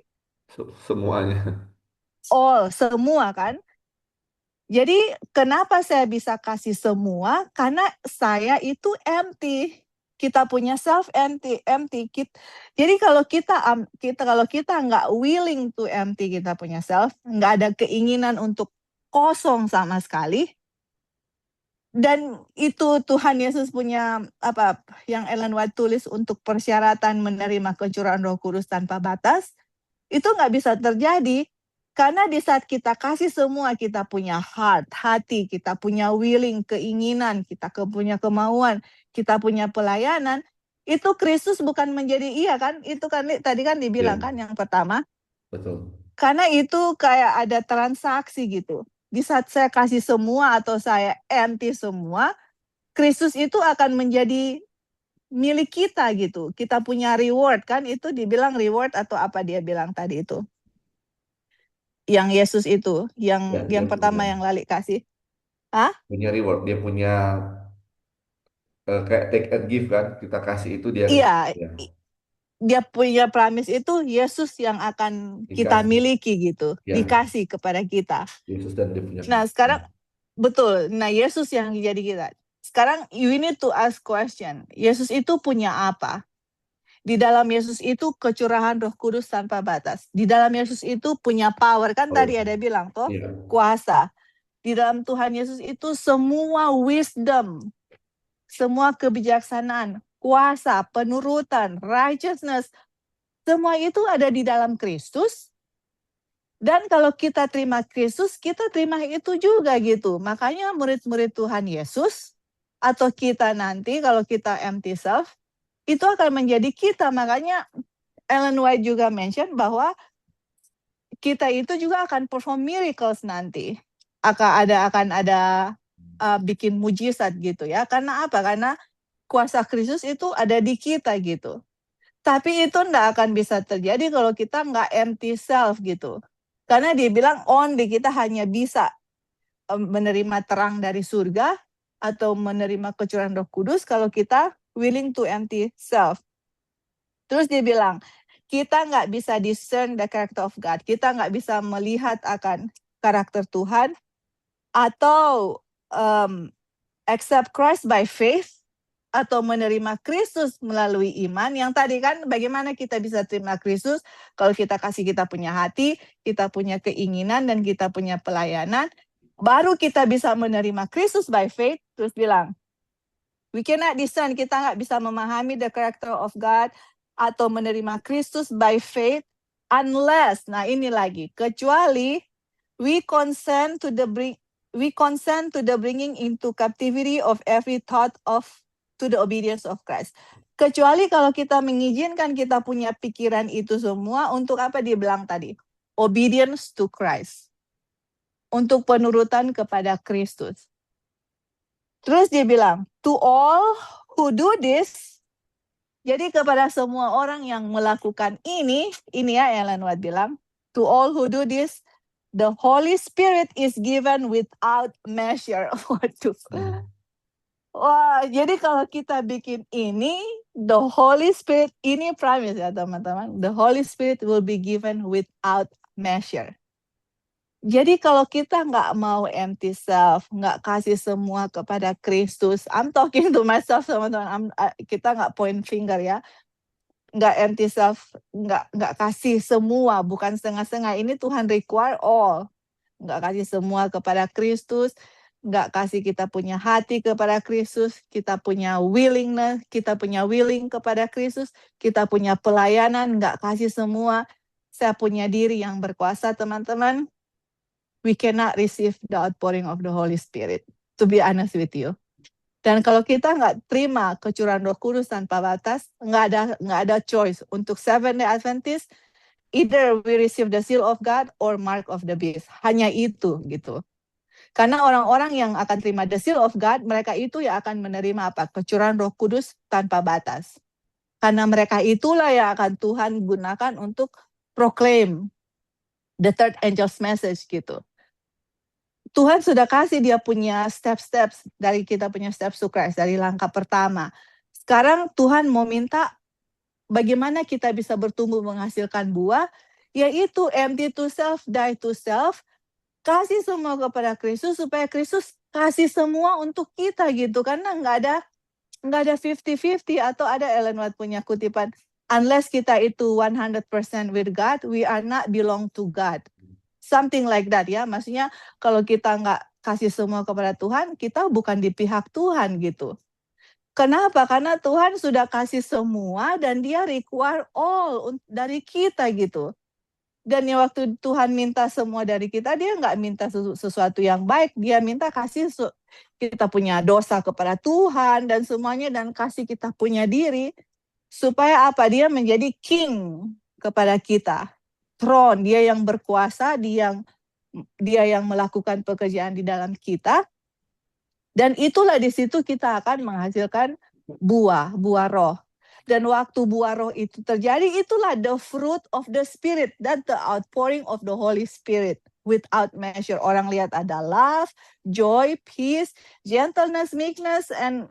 Speaker 1: Semuanya.
Speaker 2: All, semua kan? Jadi kenapa saya bisa kasih semua? Karena saya itu empty. Kita punya self empty. Jadi kalau kita nggak willing to empty kita punya self, nggak ada keinginan untuk kosong sama sekali. Dan itu Tuhan Yesus punya yang Ellen White tulis untuk persyaratan menerima kecurahan Roh Kudus tanpa batas, itu nggak bisa terjadi. Karena di saat kita kasih semua, kita punya hati, kita punya willing, keinginan, kita punya kemauan, kita punya pelayanan, itu Kristus bukan menjadi iya kan? Itu kan tadi kan dibilang
Speaker 1: Ya,
Speaker 2: kan yang pertama.
Speaker 1: betul.
Speaker 2: Karena itu kayak ada transaksi gitu. Di saat saya kasih semua atau saya empty semua, Kristus itu akan menjadi milik kita gitu. Kita punya reward kan, itu dibilang reward atau apa dia bilang tadi itu. Yang Yesus itu,
Speaker 1: Ya, dia
Speaker 2: yang
Speaker 1: punya
Speaker 2: pertama yang Lali kasih. Hah?
Speaker 1: punya reward, dia punya kayak take and give kan, kita kasih itu dia
Speaker 2: Iya,
Speaker 1: ya,
Speaker 2: dia punya promise itu Yesus yang akan kita
Speaker 1: dikasih
Speaker 2: miliki gitu,
Speaker 1: ya,
Speaker 2: dikasih kepada kita.
Speaker 1: Yesus dan dia punya
Speaker 2: Nah, sekarang betul. Nah, Yesus yang jadi kita. Sekarang you need to ask question. Yesus itu punya apa? Di dalam Yesus itu kecurahan Roh Kudus tanpa batas. Di dalam Yesus itu punya power. Kan
Speaker 1: power.
Speaker 2: tadi ada bilang toh,
Speaker 1: Ya,
Speaker 2: kuasa. Di dalam Tuhan Yesus itu semua wisdom, semua kebijaksanaan, kuasa, penurutan, righteousness, semua itu ada di dalam Kristus. Dan kalau kita terima Kristus, kita terima itu juga gitu. Makanya murid-murid Tuhan Yesus, atau kita nanti kalau kita empty self, itu akan menjadi kita. Makanya Ellen White juga mention bahwa kita itu juga akan perform miracles nanti. Akan ada bikin mujizat gitu ya. Karena apa? Karena kuasa Kristus itu ada di kita gitu. Tapi itu enggak akan bisa terjadi kalau kita nggak empty self gitu. Karena dia bilang only kita hanya bisa menerima terang dari surga atau menerima kecurahan Roh Kudus kalau kita willing to empty self. Terus dia bilang, kita nggak bisa discern the character of God. Kita nggak bisa melihat akan karakter Tuhan atau accept Christ by faith atau menerima Kristus melalui iman. Yang tadi kan bagaimana kita bisa terima Kristus kalau kita kasih kita punya hati, kita punya keinginan, dan kita punya pelayanan. Baru kita bisa menerima Kristus by faith. Terus bilang, we cannot discern, kita nggak bisa memahami the character of God atau menerima Kristus by faith unless, nah ini lagi, kecuali we consent to the bringing into captivity of every thought to the obedience of Christ. Kecuali kalau kita mengizinkan kita punya pikiran itu semua untuk apa dia bilang tadi? Obedience to Christ. Untuk penurutan kepada Kristus. Terus dia bilang, to all who do this, jadi kepada semua orang yang melakukan ini ya Ellen White bilang, to all who do this, the Holy Spirit is given without measure. Waduh. Wah, jadi kalau kita bikin ini, the Holy Spirit, ini promise ya teman-teman, the Holy Spirit will be given without measure. Jadi kalau kita nggak mau empty self, nggak kasih semua kepada Kristus, I'm talking to myself teman-teman, kita nggak point finger ya, nggak empty self, nggak kasih semua, bukan setengah-setengah. Ini Tuhan require all, nggak kasih semua kepada Kristus, nggak kasih kita punya hati kepada Kristus, kita punya willingness, kita punya willing kepada Kristus, kita punya pelayanan, nggak kasih semua, saya punya diri yang berkuasa teman-teman. We cannot receive the outpouring of the Holy Spirit, to be honest with you. Dan kalau kita nggak terima kecurahan Roh Kudus tanpa batas, nggak ada choice untuk Seventh-day Adventist. Either we receive the seal of God or mark of the beast. Hanya itu gitu. Karena orang-orang yang akan terima the seal of God, mereka itu ya akan menerima apa? Kecurahan Roh Kudus tanpa batas. Karena mereka itulah yang akan Tuhan gunakan untuk proclaim the third angel's message gitu. Tuhan sudah kasih dia punya steps dari kita punya steps to Christ, dari langkah pertama. Sekarang Tuhan mau minta bagaimana kita bisa bertumbuh menghasilkan buah, yaitu empty to self, die to self, kasih semua kepada Kristus supaya Kristus kasih semua untuk kita gitu. Karena nggak ada 50-50 atau ada Ellen White punya kutipan, unless kita itu 100% with God, we are not belong to God. Something like that ya, maksudnya kalau kita nggak kasih semua kepada Tuhan, kita bukan di pihak Tuhan gitu. Kenapa? Karena Tuhan sudah kasih semua dan dia require all dari kita gitu. Dan ya waktu Tuhan minta semua dari kita, dia nggak minta sesuatu yang baik. Dia minta kasih kita punya dosa kepada Tuhan dan semuanya, dan kasih kita punya diri. Supaya apa? Dia menjadi king kepada kita. Throne, dia yang berkuasa, dia yang melakukan pekerjaan di dalam kita. Dan itulah di situ kita akan menghasilkan buah roh. Dan waktu buah roh itu terjadi, itulah the fruit of the Spirit, that the outpouring of the Holy Spirit without measure. Orang lihat ada love, joy, peace, gentleness, meekness, and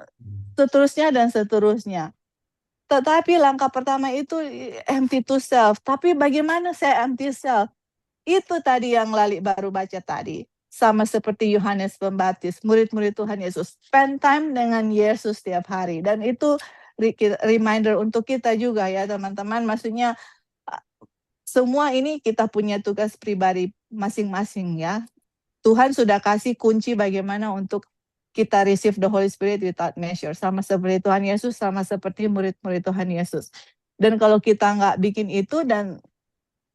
Speaker 2: seterusnya dan seterusnya. Tetapi langkah pertama itu empty to self. Tapi bagaimana saya empty self? Itu tadi yang Lali baru baca tadi. Sama seperti Yohanes Pembaptis, murid-murid Tuhan Yesus. Spend time dengan Yesus setiap hari. Dan itu reminder untuk kita juga ya teman-teman. Maksudnya semua ini kita punya tugas pribadi masing-masing ya. Tuhan sudah kasih kunci bagaimana untuk kita receive the Holy Spirit without measure. Sama seperti Tuhan Yesus, sama seperti murid-murid Tuhan Yesus. Dan kalau kita nggak bikin itu, dan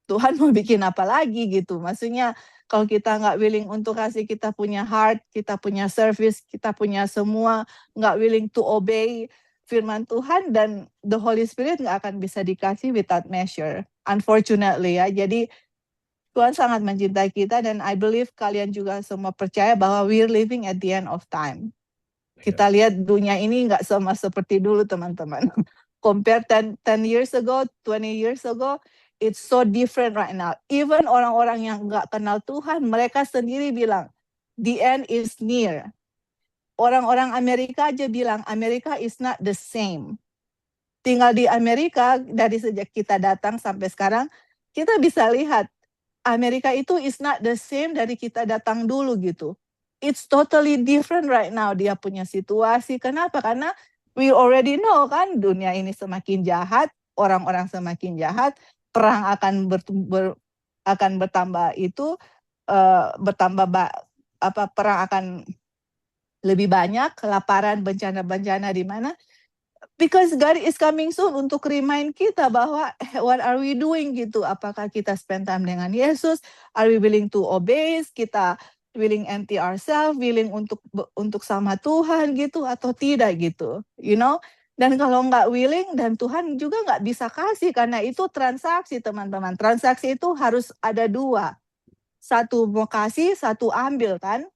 Speaker 2: Tuhan mau bikin apa lagi gitu. Maksudnya kalau kita nggak willing untuk kasih, kita punya heart, kita punya service, kita punya semua, nggak willing to obey firman Tuhan, dan the Holy Spirit nggak akan bisa dikasih without measure. Unfortunately ya. Jadi Tuhan sangat mencintai kita, dan I believe kalian juga semua percaya bahwa we're living at the end of time. Kita lihat dunia ini nggak sama seperti dulu teman-teman. Compare 10 years ago, 20 years ago, it's so different right now. Even orang-orang yang nggak kenal Tuhan, mereka sendiri bilang, the end is near. Orang-orang Amerika aja bilang, Amerika is not the same. Tinggal di Amerika, dari sejak kita datang sampai sekarang, kita bisa lihat, Amerika itu is not the same dari kita datang dulu gitu. It's totally different right now. Dia punya situasi. Kenapa? Karena we already know kan, dunia ini semakin jahat, orang-orang semakin jahat, perang akan bertambah itu, perang akan lebih banyak, kelaparan, bencana-bencana di mana. Because God is coming soon untuk remind kita bahwa what are we doing gitu. Apakah kita spend time dengan Yesus? Are we willing to obey? Kita willing empty ourselves, willing untuk sama Tuhan gitu atau tidak gitu. You know? Dan kalau nggak willing, dan Tuhan juga nggak bisa kasih, karena itu transaksi teman-teman. Transaksi itu harus ada dua. Satu mau kasih, satu ambil kan.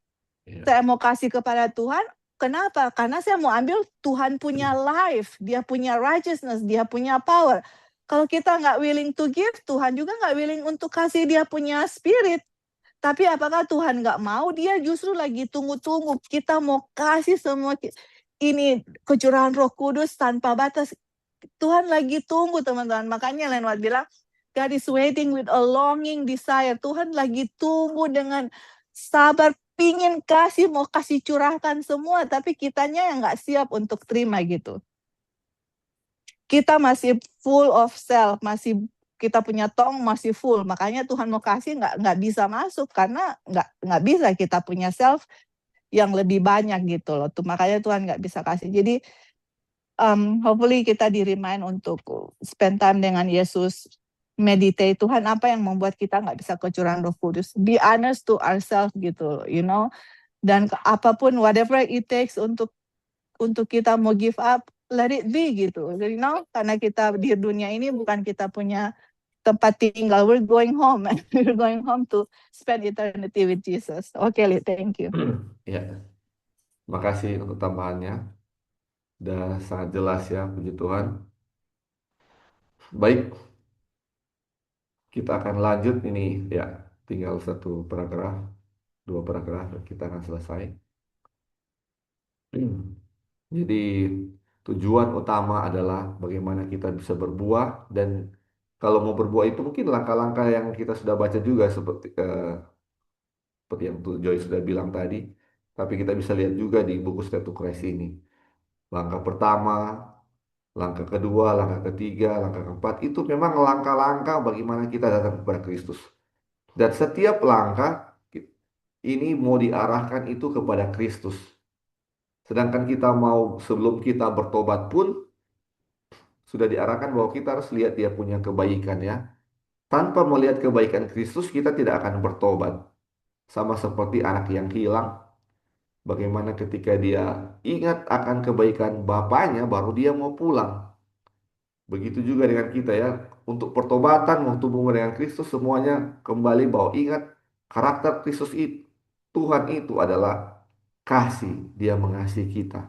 Speaker 2: Saya mau kasih kepada Tuhan. Kenapa? Karena saya mau ambil, Tuhan punya life, dia punya righteousness, dia punya power. Kalau kita nggak willing to give, Tuhan juga nggak willing untuk kasih dia punya spirit. Tapi apakah Tuhan nggak mau? Dia justru lagi tunggu-tunggu. Kita mau kasih semua ini kecurahan Roh Kudus tanpa batas. Tuhan lagi tunggu teman-teman. Makanya Len White bilang, God is waiting with a longing desire. Tuhan lagi tunggu dengan sabar, pingin kasih, mau kasih curahkan semua, tapi kitanya yang nggak siap untuk terima gitu. Kita masih full of self, kita punya tong masih full, makanya Tuhan mau kasih nggak bisa masuk, karena nggak bisa, kita punya self yang lebih banyak gitu loh. Makanya Tuhan nggak bisa kasih. Jadi hopefully kita di-remind untuk spend time dengan Yesus, meditate, Tuhan apa yang membuat kita nggak bisa kecurahan Roh Kudus. Be honest to ourselves gitu, you know. Dan apapun, whatever it takes untuk kita mau give up, let it be gitu, you know. Karena kita di dunia ini bukan kita punya tempat tinggal, we're going home. We're going home to spend eternity with Jesus. Okay, Li, thank you.
Speaker 1: Ya, makasih untuk tambahannya. Udah sangat jelas ya, puji Tuhan. Baik, kita akan lanjut ini ya. Tinggal satu paragraf, dua paragraf, kita akan selesai. Jadi tujuan utama adalah bagaimana kita bisa berbuah, dan kalau mau berbuah itu mungkin langkah-langkah yang kita sudah baca juga, seperti yang Joy sudah bilang tadi. Tapi kita bisa lihat juga di buku Step to Christ ini. Langkah pertama, langkah kedua, langkah ketiga, langkah keempat, itu memang langkah-langkah bagaimana kita datang kepada Kristus. Dan setiap langkah ini mau diarahkan itu kepada Kristus. Sedangkan kita mau, sebelum kita bertobat pun sudah diarahkan bahwa kita harus lihat dia punya kebaikan ya. Tanpa melihat kebaikan Kristus, kita tidak akan bertobat. Sama seperti anak yang hilang, bagaimana ketika dia ingat akan kebaikan bapaknya, baru dia mau pulang. Begitu juga dengan kita ya. Untuk pertobatan, mau hubungan dengan Kristus, semuanya kembali bahwa ingat karakter Kristus itu. Tuhan itu adalah kasih. Dia mengasihi kita.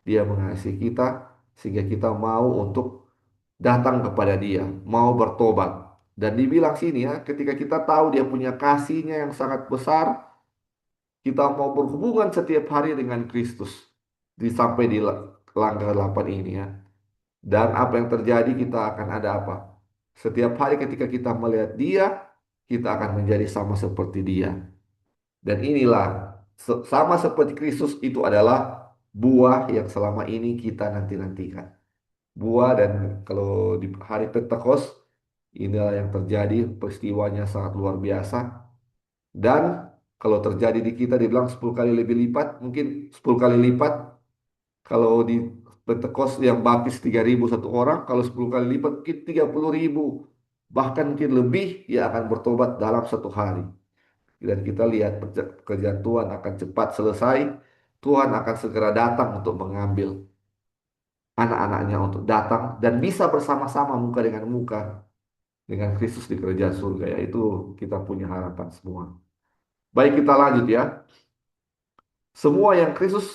Speaker 1: Dia mengasihi kita sehingga kita mau untuk datang kepada dia, mau bertobat. Dan dibilang sini ya, ketika kita tahu dia punya kasihnya yang sangat besar, kita mau berhubungan setiap hari dengan Kristus. Sampai di langkah 8 ini ya. Dan apa yang terjadi kita akan ada apa? Setiap hari ketika kita melihat dia, kita akan menjadi sama seperti dia. Dan inilah sama seperti Kristus itu adalah buah yang selama ini kita nanti-nantikan. Buah dan kalau di hari Pentekost inilah yang terjadi peristiwanya sangat luar biasa. Dan kalau terjadi di kita dibilang 10 kali lebih lipat, mungkin 10 kali lipat. Kalau di Pentekost yang baptis 3.000 satu orang, kalau 10 kali lipat mungkin 30.000. Bahkan mungkin lebih yang akan bertobat dalam satu hari. Dan kita lihat pekerjaan Tuhan akan cepat selesai. Tuhan akan segera datang untuk mengambil anak-anaknya untuk datang dan bisa bersama-sama muka dengan muka dengan Kristus di kerajaan surga ya. Itu kita punya harapan semua. Baik, kita lanjut ya. Semua yang Kristus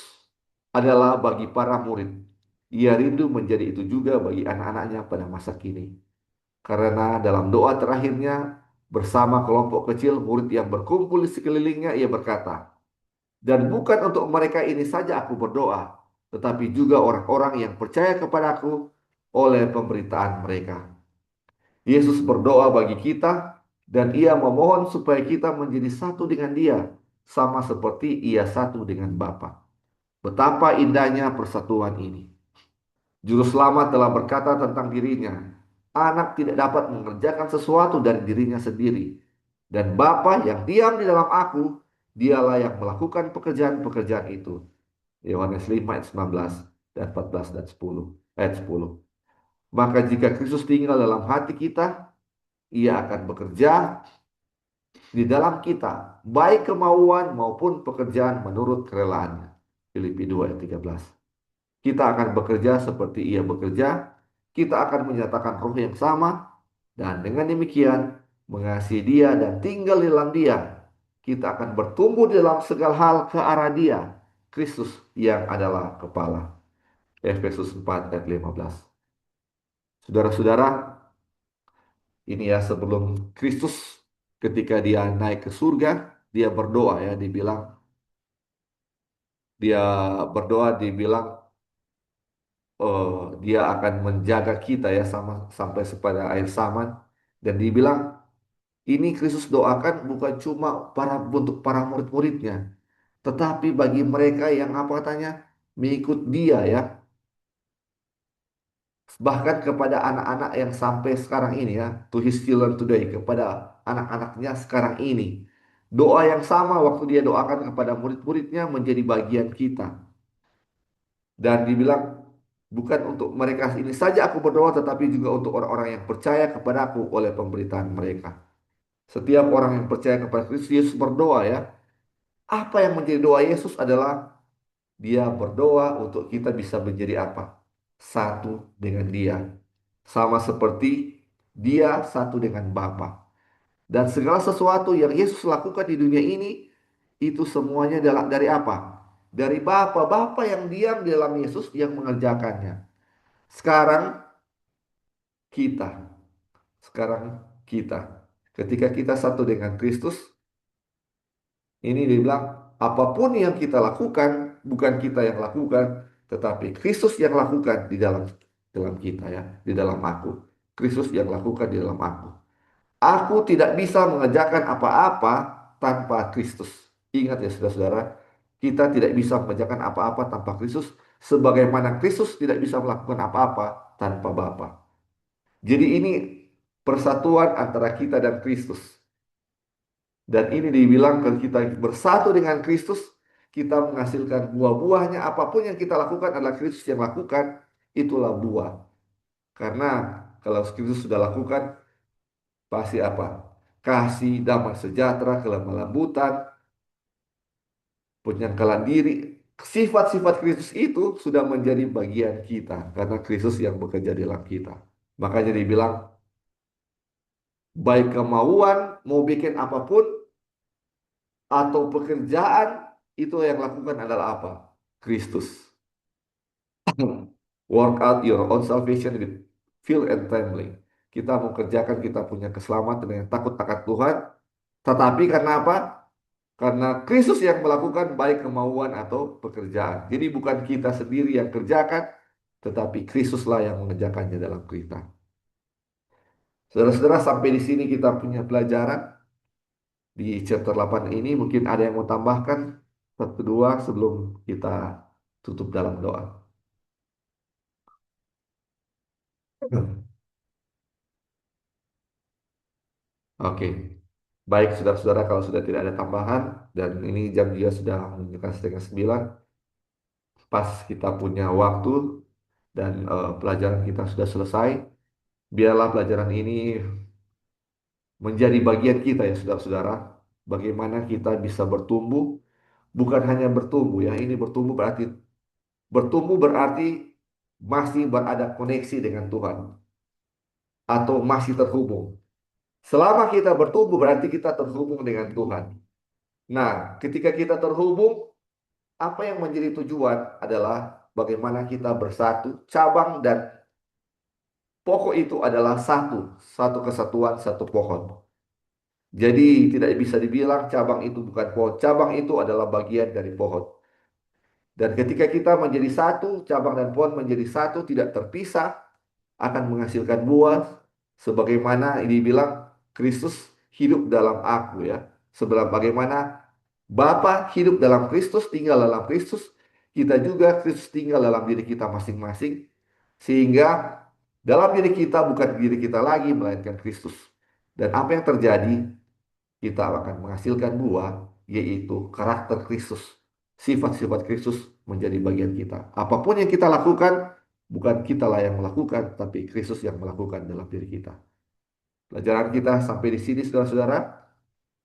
Speaker 1: adalah bagi para murid. Ia rindu menjadi itu juga bagi anak-anaknya pada masa kini. Karena dalam doa terakhirnya bersama kelompok kecil murid yang berkumpul di sekelilingnya, ia berkata, "Dan bukan untuk mereka ini saja aku berdoa, tetapi juga orang-orang yang percaya kepadaku oleh pemberitaan mereka." Yesus berdoa bagi kita dan ia memohon supaya kita menjadi satu dengan dia, sama seperti ia satu dengan Bapa. Betapa indahnya persatuan ini. Juru selamat telah berkata tentang dirinya, anak tidak dapat mengerjakan sesuatu dari dirinya sendiri. Dan Bapa yang diam di dalam aku, dialah yang melakukan pekerjaan-pekerjaan itu. Yohanes 5 ayat 19 dan 14 dan 10. Ayat 10. Maka jika Kristus tinggal dalam hati kita, ia akan bekerja di dalam kita, baik kemauan maupun pekerjaan menurut kerelaannya. Filipi 2 ayat 13. Kita akan bekerja seperti ia bekerja, kita akan menyatakan roh yang sama, dan dengan demikian mengasihi dia dan tinggal di dalam dia. Kita akan bertumbuh dalam segala hal ke arah dia, Kristus yang adalah kepala. Efesus 4 ayat 15. Saudara-saudara, ini ya sebelum Kristus ketika dia naik ke surga, dia berdoa ya, dia berdoa dibilang eh, dia akan menjaga kita ya sama sampai pada akhir zaman dan dibilang ini Kristus doakan bukan cuma untuk para murid-muridnya tetapi bagi mereka yang apa katanya mengikut dia ya bahkan kepada anak-anak yang sampai sekarang ini ya to his children today kepada anak-anaknya sekarang ini doa yang sama waktu dia doakan kepada murid-muridnya menjadi bagian kita dan dibilang bukan untuk mereka ini saja aku berdoa, tetapi juga untuk orang-orang yang percaya kepadaku oleh pemberitaan mereka. Setiap orang yang percaya kepada Kristus Yesus berdoa ya. Apa yang menjadi doa Yesus adalah dia berdoa untuk kita bisa menjadi apa? Satu dengan dia. Sama seperti dia satu dengan Bapa. Dan segala sesuatu yang Yesus lakukan di dunia ini, itu semuanya dari apa? Dari Bapa. Bapa yang diam di dalam Yesus yang mengerjakannya. Sekarang kita, sekarang kita. Ketika kita satu dengan Kristus, ini dibilang apapun yang kita lakukan bukan kita yang lakukan, tetapi Kristus yang lakukan di dalam dalam kita ya, di dalam aku. Kristus yang lakukan di dalam aku. Aku tidak bisa mengerjakan apa-apa tanpa Kristus. Ingat ya saudara-saudara, kita tidak bisa mengerjakan apa-apa tanpa Kristus, sebagaimana Kristus tidak bisa melakukan apa-apa tanpa Bapa. Jadi ini persatuan antara kita dan Kristus. Dan ini dibilang kalau kita bersatu dengan Kristus, kita menghasilkan buah-buahnya. Apapun yang kita lakukan adalah Kristus yang lakukan, itulah buah. Karena kalau Kristus sudah lakukan, pasti apa? Kasih, damai sejahtera, kelemah lembutan, penyangkalan diri. Sifat-sifat Kristus itu sudah menjadi bagian kita karena Kristus yang bekerja di dalam kita. Makanya dibilang, baik kemauan, mau bikin apapun, atau pekerjaan, itu yang lakukan adalah apa? Kristus. Work out your own salvation with fear and trembling. Kita mau kerjakan, kita punya keselamatan dengan takut akan Tuhan. Tetapi karena apa? Karena Kristus yang melakukan baik kemauan atau pekerjaan. Jadi bukan kita sendiri yang kerjakan, tetapi Kristuslah yang mengerjakannya dalam kita. Saudara-saudara, sampai di sini kita punya pelajaran di chapter 8 ini. Mungkin ada yang mau tambahkan satu dua sebelum kita tutup dalam doa. Oke, baik saudara-saudara, kalau sudah tidak ada tambahan dan ini jam juga sudah menunjukkan setengah 9, pas kita punya waktu dan pelajaran kita sudah selesai, biarlah pelajaran ini menjadi bagian kita ya saudara-saudara. Bagaimana kita bisa bertumbuh, bukan hanya bertumbuh ya, ini bertumbuh berarti masih berada koneksi dengan Tuhan atau masih terhubung. Selama kita bertumbuh berarti kita terhubung dengan Tuhan. Nah, ketika kita terhubung, apa yang menjadi tujuan adalah bagaimana kita bersatu, cabang dan pokok itu adalah satu, satu kesatuan, satu pohon. Jadi tidak bisa dibilang cabang itu bukan pohon, cabang itu adalah bagian dari pohon. Dan ketika kita menjadi satu, cabang dan pohon menjadi satu, tidak terpisah, akan menghasilkan buah, sebagaimana ini bilang Kristus hidup dalam aku ya. Sebab bagaimana Bapa hidup dalam Kristus, tinggal dalam Kristus, kita juga Kristus tinggal dalam diri kita masing-masing, sehingga dalam diri kita bukan diri kita lagi, melainkan Kristus. Dan apa yang terjadi? Kita akan menghasilkan buah, yaitu karakter Kristus. Sifat-sifat Kristus menjadi bagian kita. Apapun yang kita lakukan, bukan kitalah yang melakukan, tapi Kristus yang melakukan dalam diri kita. Pelajaran kita sampai di sini, saudara-saudara.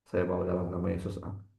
Speaker 1: Saya bawa dalam nama Yesus. Amin.